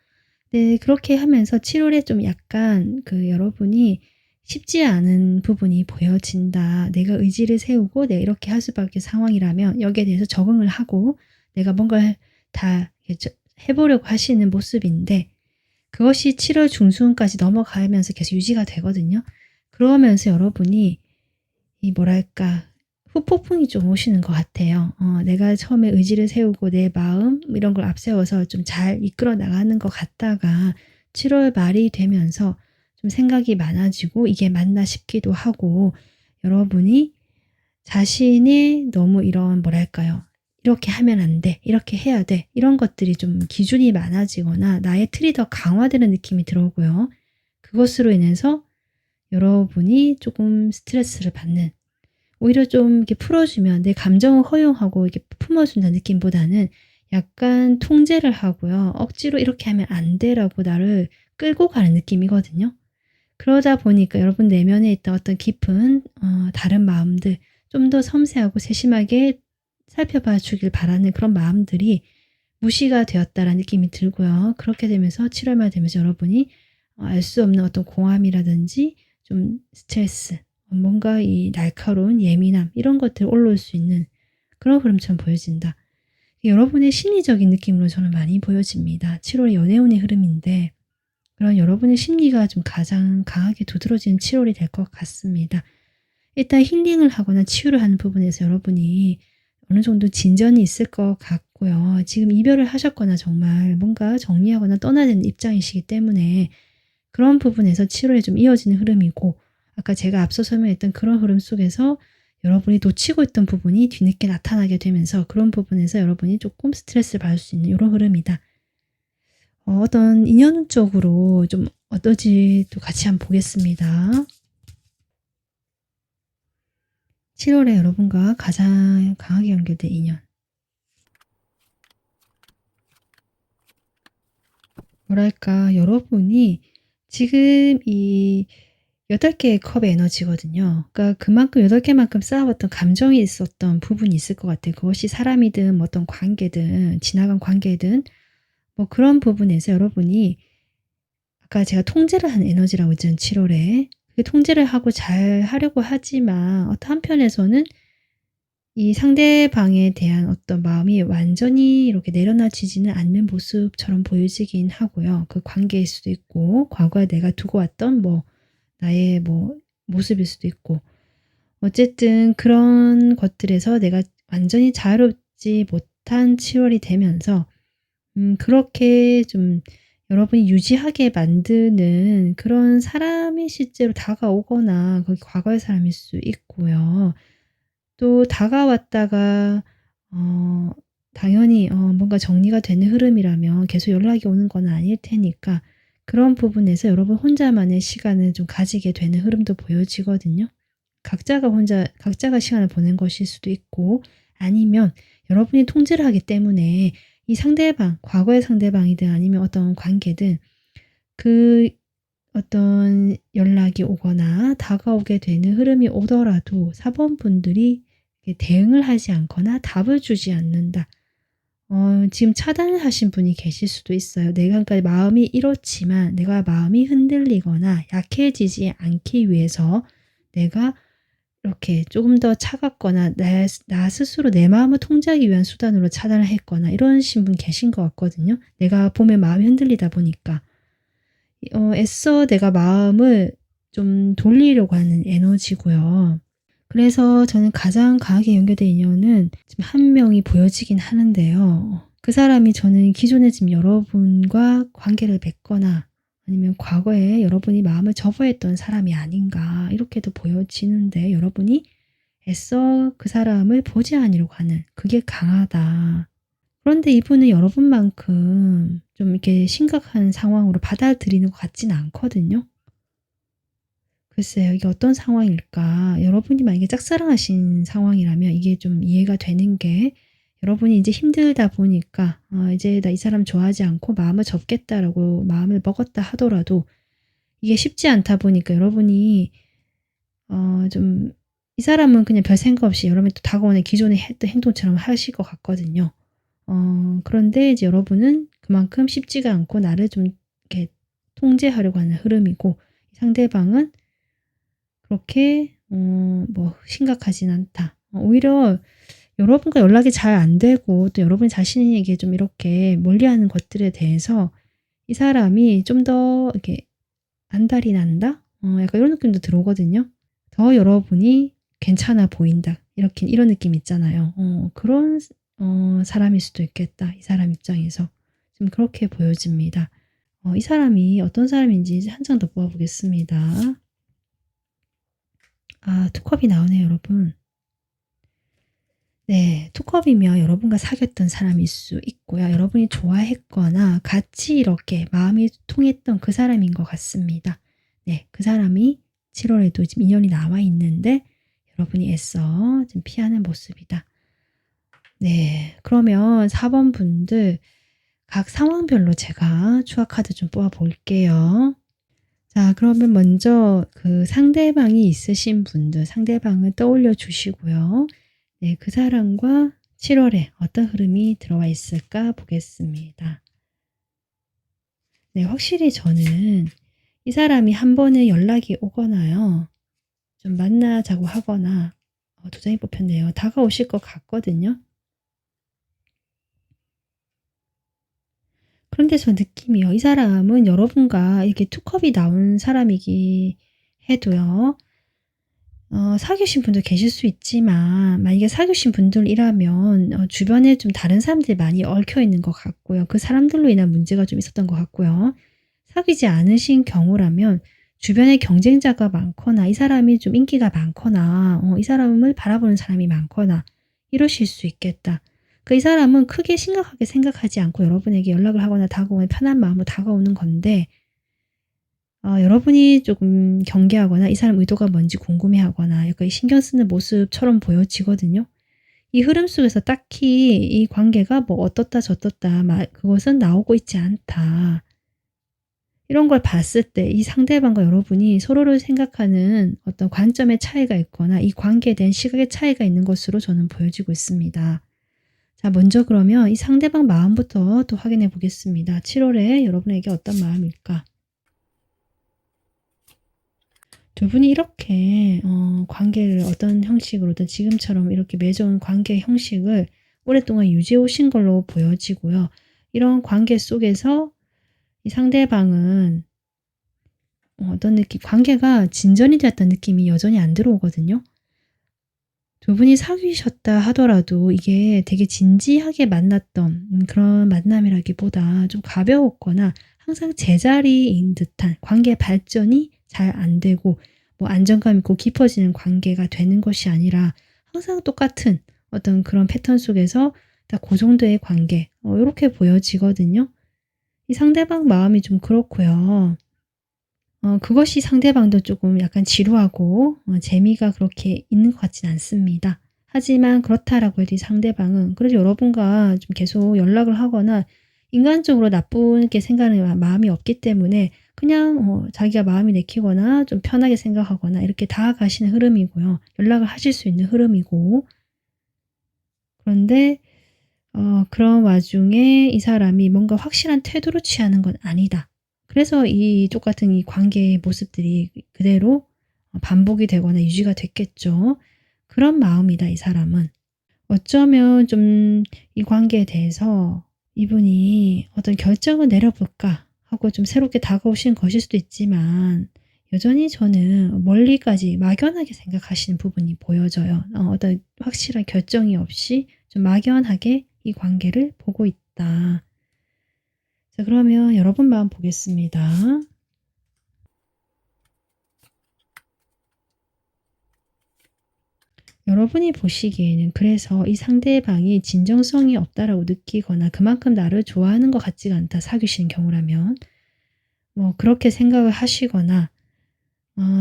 네, 그렇게 하면서 7월에 좀 약간 그 여러분이 쉽지 않은 부분이 보여진다. 내가 의지를 세우고 내가 이렇게 할 수밖에 상황이라면 여기에 대해서 적응을 하고 내가 뭔가를 다 해보려고 하시는 모습인데 그것이 7월 중순까지 넘어가면서 계속 유지가 되거든요. 그러면서 여러분이 이 뭐랄까 후폭풍이 좀 오시는 것 같아요. 내가 처음에 의지를 세우고 내 마음 이런 걸 앞세워서 좀 잘 이끌어 나가는 것 같다가 7월 말이 되면서 좀 생각이 많아지고 이게 맞나 싶기도 하고 여러분이 자신의 너무 이런 뭐랄까요. 이렇게 하면 안 돼. 이렇게 해야 돼. 이런 것들이 좀 기준이 많아지거나 나의 틀이 더 강화되는 느낌이 들어오고요. 그것으로 인해서 여러분이 조금 스트레스를 받는 오히려 좀 이렇게 풀어주면 내 감정을 허용하고 이렇게 품어준다는 느낌보다는 약간 통제를 하고요. 억지로 이렇게 하면 안 돼라고 나를 끌고 가는 느낌이거든요. 그러다 보니까 여러분 내면에 있던 어떤 깊은 다른 마음들 좀 더 섬세하고 세심하게 살펴봐 주길 바라는 그런 마음들이 무시가 되었다라는 느낌이 들고요. 그렇게 되면서 7월 말 되면서 여러분이 알 수 없는 어떤 공함이라든지 좀 스트레스, 뭔가 이 날카로운 예민함 이런 것들 올라올 수 있는 그런 흐름처럼 보여진다. 여러분의 심리적인 느낌으로 저는 많이 보여집니다. 7월의 연애운의 흐름인데 그런 여러분의 심리가 좀 가장 강하게 두드러지는 7월이 될 것 같습니다. 일단 힐링을 하거나 치유를 하는 부분에서 여러분이 어느 정도 진전이 있을 것 같고 있고요. 지금 이별을 하셨거나 정말 뭔가 정리하거나 떠나야 되는 입장이시기 때문에 그런 부분에서 7월에 좀 이어지는 흐름이고, 아까 제가 앞서 설명했던 그런 흐름 속에서 여러분이 놓치고 있던 부분이 뒤늦게 나타나게 되면서 그런 부분에서 여러분이 조금 스트레스를 받을 수 있는 이런 흐름이다. 어떤 인연적으로 좀 어떨지도 같이 한번 보겠습니다. 7월에 여러분과 가장 강하게 연결된 인연. 뭐랄까, 여러분이 지금 이 8개의 컵의 에너지거든요. 그러니까 그만큼 8개만큼 쌓아왔던 감정이 있었던 부분이 있을 것 같아요. 그것이 사람이든 뭐 어떤 관계든 지나간 관계든 뭐 그런 부분에서 여러분이, 아까 제가 통제를 하는 에너지라고 했잖아요. 7월에. 그 통제를 하고 잘 하려고 하지만 어떤 한편에서는 이 상대방에 대한 어떤 마음이 완전히 이렇게 내려놔지지는 않는 모습처럼 보여지긴 하고요. 그 관계일 수도 있고 과거에 내가 두고 왔던 뭐 나의 뭐 모습일 수도 있고, 어쨌든 그런 것들에서 내가 완전히 자유롭지 못한 7월이 되면서 그렇게 좀 여러분이 유지하게 만드는 그런 사람이 실제로 다가오거나 거기 과거의 사람일 수 있고요. 또 다가왔다가 어 당연히 뭔가 정리가 되는 흐름이라면 계속 연락이 오는 건 아닐 테니까 그런 부분에서 여러분 혼자만의 시간을 좀 가지게 되는 흐름도 보여지거든요. 각자가 시간을 보낸 것일 수도 있고, 아니면 여러분이 통제를 하기 때문에 이 상대방, 과거의 상대방이든 아니면 어떤 관계든 그 어떤 연락이 오거나 다가오게 되는 흐름이 오더라도 사번분들이 대응을 하지 않거나 답을 주지 않는다. 지금 차단을 하신 분이 계실 수도 있어요. 내가 그러니까 마음이 이렇지만 내가 마음이 흔들리거나 약해지지 않기 위해서 내가 이렇게 조금 더 차갑거나 나 스스로 내 마음을 통제하기 위한 수단으로 차단을 했거나 이러신 분 계신 것 같거든요. 내가 보면 마음이 흔들리다 보니까 애써 내가 마음을 좀 돌리려고 하는 에너지고요. 그래서 저는 가장 강하게 연결된 인연은 지금 한 명이 보여지긴 하는데요. 그 사람이 저는 기존에 지금 여러분과 관계를 맺거나 아니면 과거에 여러분이 마음을 접어했던 사람이 아닌가 이렇게도 보여지는데, 여러분이 애써 그 사람을 보지 않으려고 하는 그게 강하다. 그런데 이분은 여러분만큼 좀 이렇게 심각한 상황으로 받아들이는 것 같지는 않거든요. 글쎄요, 이게 어떤 상황일까? 여러분이 만약에 짝사랑하신 상황이라면 이게 좀 이해가 되는 게, 여러분이 이제 힘들다 보니까 이제 나 이 사람 좋아하지 않고 마음을 접겠다라고 마음을 먹었다 하더라도 이게 쉽지 않다 보니까 여러분이 좀 이 사람은 그냥 별 생각 없이 여러분이 또 다가오는 기존에 했던 행동처럼 하실 것 같거든요. 그런데 이제 여러분은 그만큼 쉽지가 않고 나를 좀 이렇게 통제하려고 하는 흐름이고, 상대방은 그렇게 뭐 심각하진 않다. 오히려 여러분과 연락이 잘 안 되고 또 여러분 자신에게 좀 이렇게 멀리하는 것들에 대해서 이 사람이 좀 더 이렇게 안달이 난다? 약간 이런 느낌도 들어오거든요. 더 여러분이 괜찮아 보인다. 이런 느낌 있잖아요. 그런 사람일 수도 있겠다. 이 사람 입장에서. 좀 그렇게 보여집니다. 이 사람이 어떤 사람인지 한 장 더 뽑아보겠습니다. 투컵이 나오네요, 여러분. 네, 투컵이면 여러분과 사귀었던 사람일 수 있고요. 여러분이 좋아했거나 같이 이렇게 마음이 통했던 그 사람인 것 같습니다. 네, 그 사람이 7월에도 지금 인연이 나와 있는데 여러분이 애써 좀 피하는 모습이다. 네, 그러면 4번 분들 각 상황별로 제가 추가 카드 좀 뽑아 볼게요. 자, 그러면 먼저 그 상대방이 있으신 분들, 상대방을 떠올려 주시고요. 네, 그 사람과 7월에 어떤 흐름이 들어와 있을까 보겠습니다. 네, 확실히 저는 이 사람이 한 번에 연락이 오거나요, 좀 만나자고 하거나, 두 장이 뽑혔네요. 다가오실 것 같거든요. 그런데 저 느낌이요. 이 사람은 여러분과 이렇게 투컵이 나온 사람이기 해도요. 사귀신 분도 계실 수 있지만 만약에 사귀신 분들이라면 주변에 좀 다른 사람들이 많이 얽혀 있는 것 같고요. 그 사람들로 인한 문제가 좀 있었던 것 같고요. 사귀지 않으신 경우라면 주변에 경쟁자가 많거나 이 사람이 좀 인기가 많거나 이 사람을 바라보는 사람이 많거나 이러실 수 있겠다. 이 사람은 크게 심각하게 생각하지 않고 여러분에게 연락을 하거나 다가오면 편한 마음으로 다가오는 건데 여러분이 조금 경계하거나 이 사람 의도가 뭔지 궁금해하거나 약간 신경 쓰는 모습처럼 보여지거든요. 이 흐름 속에서 딱히 이 관계가 뭐 어떻다 저떻다 그것은 나오고 있지 않다. 이런 걸 봤을 때 이 상대방과 여러분이 서로를 생각하는 어떤 관점의 차이가 있거나 이 관계에 대한 시각의 차이가 있는 것으로 저는 보여지고 있습니다. 자, 먼저 그러면 이 상대방 마음부터 또 확인해 보겠습니다. 7월에 여러분에게 어떤 마음일까? 두 분이 이렇게 관계를 어떤 형식으로든 지금처럼 이렇게 맺어온 관계 형식을 오랫동안 유지해 오신 걸로 보여지고요. 이런 관계 속에서 이 상대방은 어떤 느낌, 관계가 진전이 되었다는 느낌이 여전히 안 들어오거든요. 두 분이 사귀셨다 하더라도 이게 되게 진지하게 만났던 그런 만남이라기보다 좀 가벼웠거나 항상 제자리인 듯한 관계 발전이 잘 안 되고 뭐 안정감 있고 깊어지는 관계가 되는 것이 아니라 항상 똑같은 어떤 그런 패턴 속에서 딱 그 정도의 관계 이렇게 보여지거든요. 이 상대방 마음이 좀 그렇고요. 그것이 상대방도 조금 약간 지루하고 재미가 그렇게 있는 것 같진 않습니다. 하지만 그렇다라고 해도 이 상대방은 그래도 여러분과 좀 계속 연락을 하거나 인간적으로 나쁘게 생각하는 마음이 없기 때문에 그냥 자기가 마음이 내키거나 좀 편하게 생각하거나 이렇게 다가가시는 흐름이고요. 연락을 하실 수 있는 흐름이고 그런데 그런 와중에 이 사람이 뭔가 확실한 태도를 취하는 건 아니다. 그래서 이 똑같은 이 관계의 모습들이 그대로 반복이 되거나 유지가 됐겠죠. 그런 마음이다, 이 사람은. 어쩌면 좀 이 관계에 대해서 이분이 어떤 결정을 내려볼까 하고 좀 새롭게 다가오신 것일 수도 있지만 여전히 저는 멀리까지 막연하게 생각하시는 부분이 보여져요. 어떤 확실한 결정이 없이 좀 막연하게 이 관계를 보고 있다. 자, 그러면 여러분 마음 보겠습니다. 여러분이 보시기에는 그래서 이 상대방이 진정성이 없다라고 느끼거나 그만큼 나를 좋아하는 것 같지가 않다. 사귀시는 경우라면. 뭐 그렇게 생각을 하시거나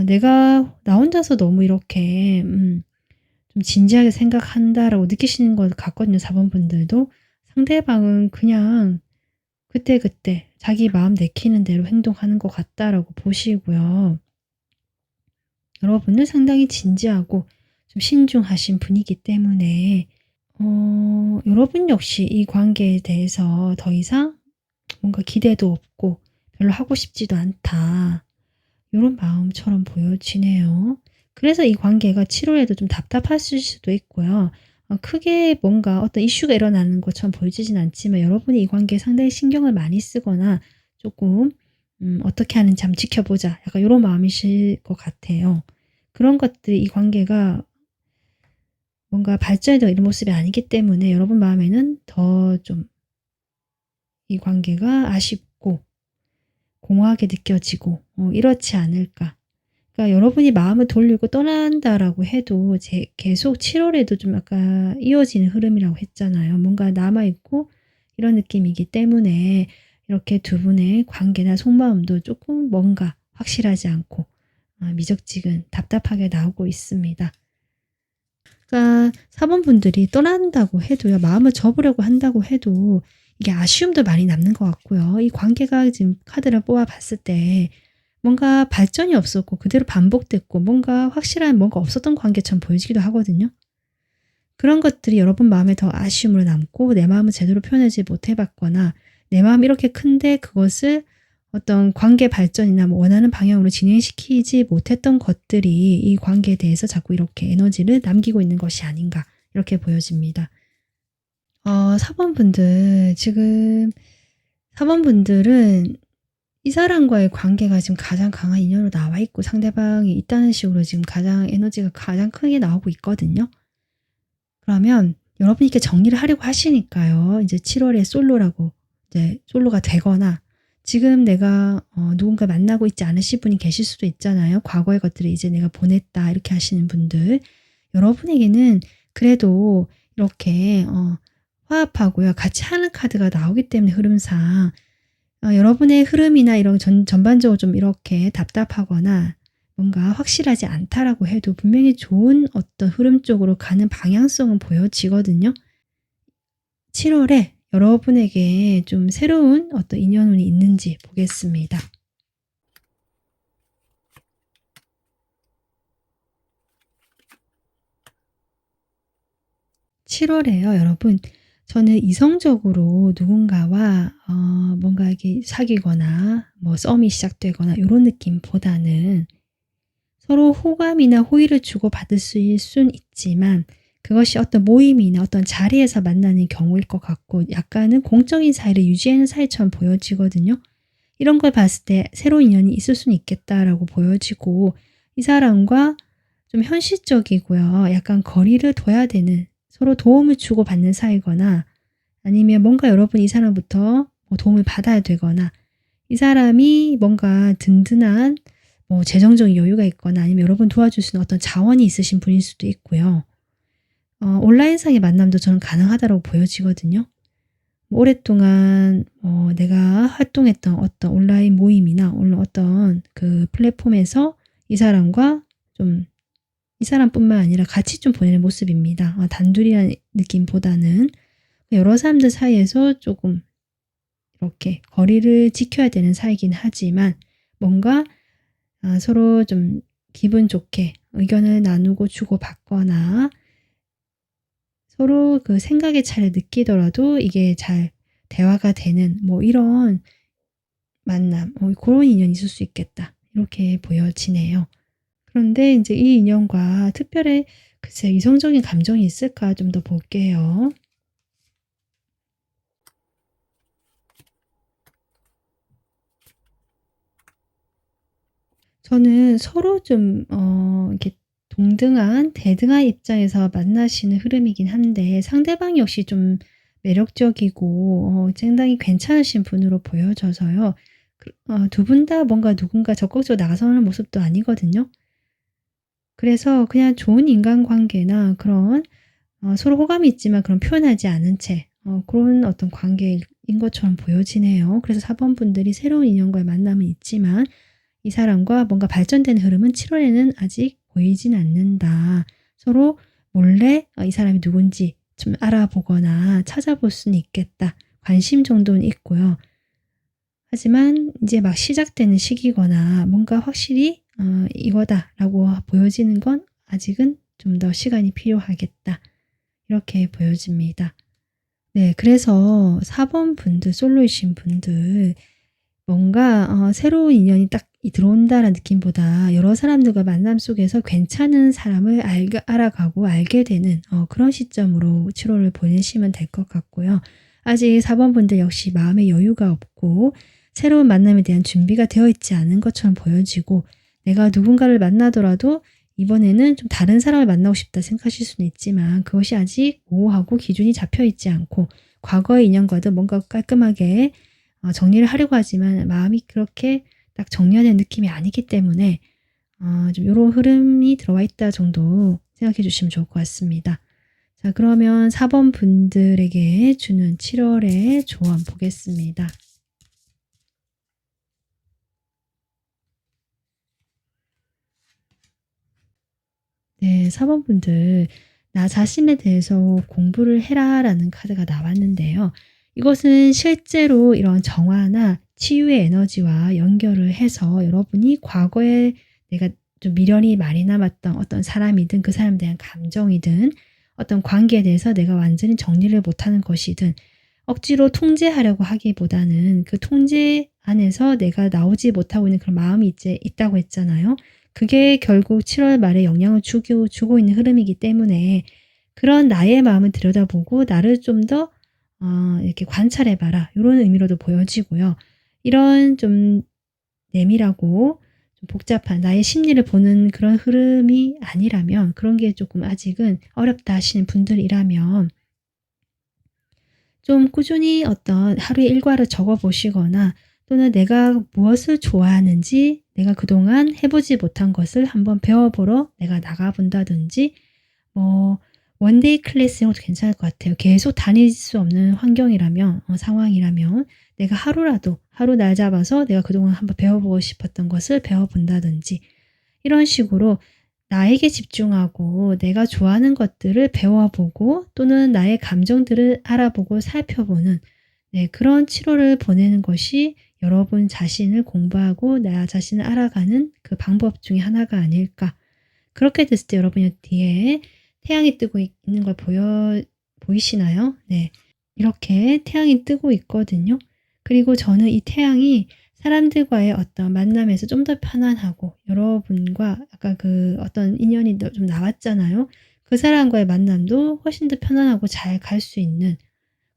내가 나 혼자서 너무 이렇게 좀 진지하게 생각한다라고 느끼시는 것 같거든요. 4번 분들도. 상대방은 그냥 그때그때 자기 마음 내키는 대로 행동하는 것 같다라고 보시고요. 여러분은 상당히 진지하고 좀 신중하신 분이기 때문에 여러분 역시 이 관계에 대해서 더 이상 뭔가 기대도 없고 별로 하고 싶지도 않다. 이런 마음처럼 보여지네요. 그래서 이 관계가 7월에도 좀 답답하실 수도 있고요. 크게 뭔가 어떤 이슈가 일어나는 것처럼 보여지진 않지만 여러분이 이 관계에 상당히 신경을 많이 쓰거나 조금 어떻게 하는지 한번 지켜보자. 약간 이런 마음이실 것 같아요. 그런 것들이 이 관계가 뭔가 발전이 이런 모습이 아니기 때문에 여러분 마음에는 더 좀 이 관계가 아쉽고 공허하게 느껴지고 이렇지 않을까. 그러니까 여러분이 마음을 돌리고 떠난다라고 해도 계속 7월에도 좀 약간 이어지는 흐름이라고 했잖아요. 뭔가 남아있고 이런 느낌이기 때문에 이렇게 두 분의 관계나 속마음도 조금 뭔가 확실하지 않고 미적지근 답답하게 나오고 있습니다. 그러니까 4번 분들이 떠난다고 해도요. 마음을 접으려고 한다고 해도 이게 아쉬움도 많이 남는 것 같고요. 이 관계가 지금 카드를 뽑아봤을 때 뭔가 발전이 없었고 그대로 반복됐고 뭔가 확실한 뭔가 없었던 관계처럼 보여지기도 하거든요. 그런 것들이 여러분 마음에 더 아쉬움으로 남고 내 마음을 제대로 표현하지 못해봤거나 내 마음이 이렇게 큰데 그것을 어떤 관계 발전이나 뭐 원하는 방향으로 진행시키지 못했던 것들이 이 관계에 대해서 자꾸 이렇게 에너지를 남기고 있는 것이 아닌가 이렇게 보여집니다. 4번 분들 지금 4번 분들은 이 사람과의 관계가 지금 가장 강한 인연으로 나와 있고 상대방이 있다는 식으로 지금 가장 에너지가 가장 크게 나오고 있거든요. 그러면 여러분이 이렇게 정리를 하려고 하시니까요. 이제 7월에 솔로라고 이제 솔로가 되거나 지금 내가 누군가 만나고 있지 않으실 분이 계실 수도 있잖아요. 과거의 것들을 이제 내가 보냈다 이렇게 하시는 분들. 여러분에게는 그래도 이렇게 화합하고요. 같이 하는 카드가 나오기 때문에 흐름상 여러분의 흐름이나 이런 전반적으로 좀 이렇게 답답하거나 뭔가 확실하지 않다라고 해도 분명히 좋은 어떤 흐름 쪽으로 가는 방향성은 보여지거든요. 7월에 여러분에게 좀 새로운 어떤 인연운이 있는지 보겠습니다. (7월에요) 여러분, 저는 이성적으로 누군가와 뭔가 이렇게 사귀거나 뭐 썸이 시작되거나 이런 느낌보다는 서로 호감이나 호의를 주고받을 수는 있지만 그것이 어떤 모임이나 어떤 자리에서 만나는 경우일 것 같고 약간은 공적인 사이를 유지하는 사이처럼 보여지거든요. 이런 걸 봤을 때 새로운 인연이 있을 수는 있겠다라고 보여지고 이 사람과 좀 현실적이고요. 약간 거리를 둬야 되는 서로 도움을 주고받는 사이거나 아니면 뭔가 여러분 이 사람부터 도움을 받아야 되거나 이 사람이 뭔가 든든한 재정적인 여유가 있거나 아니면 여러분 도와줄 수 있는 어떤 자원이 있으신 분일 수도 있고요. 온라인상의 만남도 저는 가능하다고 보여지거든요. 오랫동안 내가 활동했던 어떤 온라인 모임이나 어떤 그 플랫폼에서 이 사람과 좀 이 사람뿐만 아니라 같이 좀 보내는 모습입니다. 단둘이라는 느낌보다는 여러 사람들 사이에서 조금 이렇게 거리를 지켜야 되는 사이긴 하지만 뭔가 서로 좀 기분 좋게 의견을 나누고 주고받거나 서로 그 생각의 차이를 느끼더라도 이게 잘 대화가 되는 이런 만남, 그런 인연이 있을 수 있겠다. 이렇게 보여지네요. 그런데 이제 이 인연과 특별히 글쎄 이성적인 감정이 있을까 좀 더 볼게요. 저는 서로 좀 이렇게 동등한 대등한 입장에서 만나시는 흐름이긴 한데 상대방 역시 좀 매력적이고 상당히 괜찮으신 분으로 보여져서요. 두 분 다 뭔가 누군가 적극적으로 나서는 모습도 아니거든요. 그래서 그냥 좋은 인간관계나 그런 서로 호감이 있지만 그런 표현하지 않은 채 그런 어떤 관계인 것처럼 보여지네요. 그래서 4번 분들이 새로운 인연과의 만남은 있지만 이 사람과 뭔가 발전된 흐름은 7월에는 아직 보이진 않는다. 서로 몰래 이 사람이 누군지 좀 알아보거나 찾아볼 수는 있겠다. 관심 정도는 있고요. 하지만 이제 막 시작되는 시기거나 뭔가 확실히 이거다라고 보여지는 건 아직은 좀 더 시간이 필요하겠다. 이렇게 보여집니다. 네, 그래서 4번 분들, 솔로이신 분들 뭔가 새로운 인연이 딱 들어온다는 느낌보다 여러 사람들과 만남 속에서 괜찮은 사람을 알아가고 알게 되는 그런 시점으로 7월을 보내시면 될 것 같고요. 아직 4번 분들 역시 마음의 여유가 없고 새로운 만남에 대한 준비가 되어 있지 않은 것처럼 보여지고 내가 누군가를 만나더라도 이번에는 좀 다른 사람을 만나고 싶다 생각하실 수는 있지만 그것이 아직 모호하고 기준이 잡혀 있지 않고 과거의 인연과도 뭔가 깔끔하게 정리를 하려고 하지만 마음이 그렇게 딱 정리하는 느낌이 아니기 때문에 좀 이런 흐름이 들어와 있다 정도 생각해 주시면 좋을 것 같습니다. 자, 그러면 4번 분들에게 주는 7월의 조언 보겠습니다. 네, 4번 분들 나 자신에 대해서 공부를 해라라는 카드가 나왔는데요. 이것은 실제로 이런 정화나 치유의 에너지와 연결을 해서 여러분이 과거에 내가 좀 미련이 많이 남았던 어떤 사람이든 그 사람에 대한 감정이든 어떤 관계에 대해서 내가 완전히 정리를 못하는 것이든 억지로 통제하려고 하기보다는 그 통제 안에서 내가 나오지 못하고 있는 그런 마음이 있다고 했잖아요. 그게 결국 7월 말에 영향을 주고 있는 흐름이기 때문에 그런 나의 마음을 들여다보고 나를 좀 더 이렇게 관찰해봐라. 이런 의미로도 보여지고요. 이런 좀 내밀하고 좀 복잡한 나의 심리를 보는 그런 흐름이 아니라면, 그런 게 조금 아직은 어렵다 하시는 분들이라면 좀 꾸준히 어떤 하루의 일과를 적어 보시거나, 또는 내가 무엇을 좋아하는지 내가 그동안 해보지 못한 것을 한번 배워보러 내가 나가본다든지, 뭐 원데이 클래스 이런 것도 괜찮을 것 같아요. 계속 다닐 수 없는 환경이라면, 상황이라면 내가 하루 날 잡아서 내가 그동안 한번 배워보고 싶었던 것을 배워본다든지, 이런 식으로 나에게 집중하고 내가 좋아하는 것들을 배워보고, 또는 나의 감정들을 알아보고 살펴보는, 그런 치료를 보내는 것이 여러분 자신을 공부하고 나 자신을 알아가는 그 방법 중에 하나가 아닐까. 그렇게 됐을 때 여러분이 뒤에 태양이 뜨고 있는 걸 보이시나요? 네. 이렇게 태양이 뜨고 있거든요. 그리고 저는 이 태양이 사람들과의 어떤 만남에서 좀 더 편안하고, 여러분과 아까 그 어떤 인연이 좀 나왔잖아요. 그 사람과의 만남도 훨씬 더 편안하고 잘 갈 수 있는,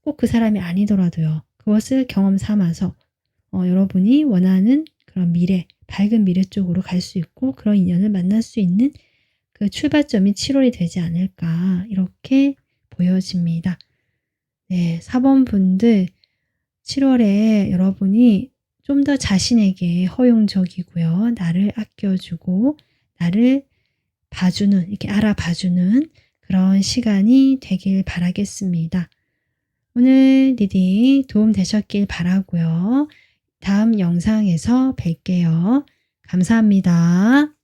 꼭 그 사람이 아니더라도요. 그것을 경험 삼아서 여러분이 원하는 그런 미래, 밝은 미래 쪽으로 갈 수 있고, 그런 인연을 만날 수 있는 그 출발점이 7월이 되지 않을까, 이렇게 보여집니다. 네, 4번 분들 7월에 여러분이 좀 더 자신에게 허용적이고요. 나를 아껴주고 나를 봐주는, 이렇게 알아봐주는 그런 시간이 되길 바라겠습니다. 오늘 리딩 도움 되셨길 바라고요. 다음 영상에서 뵐게요. 감사합니다.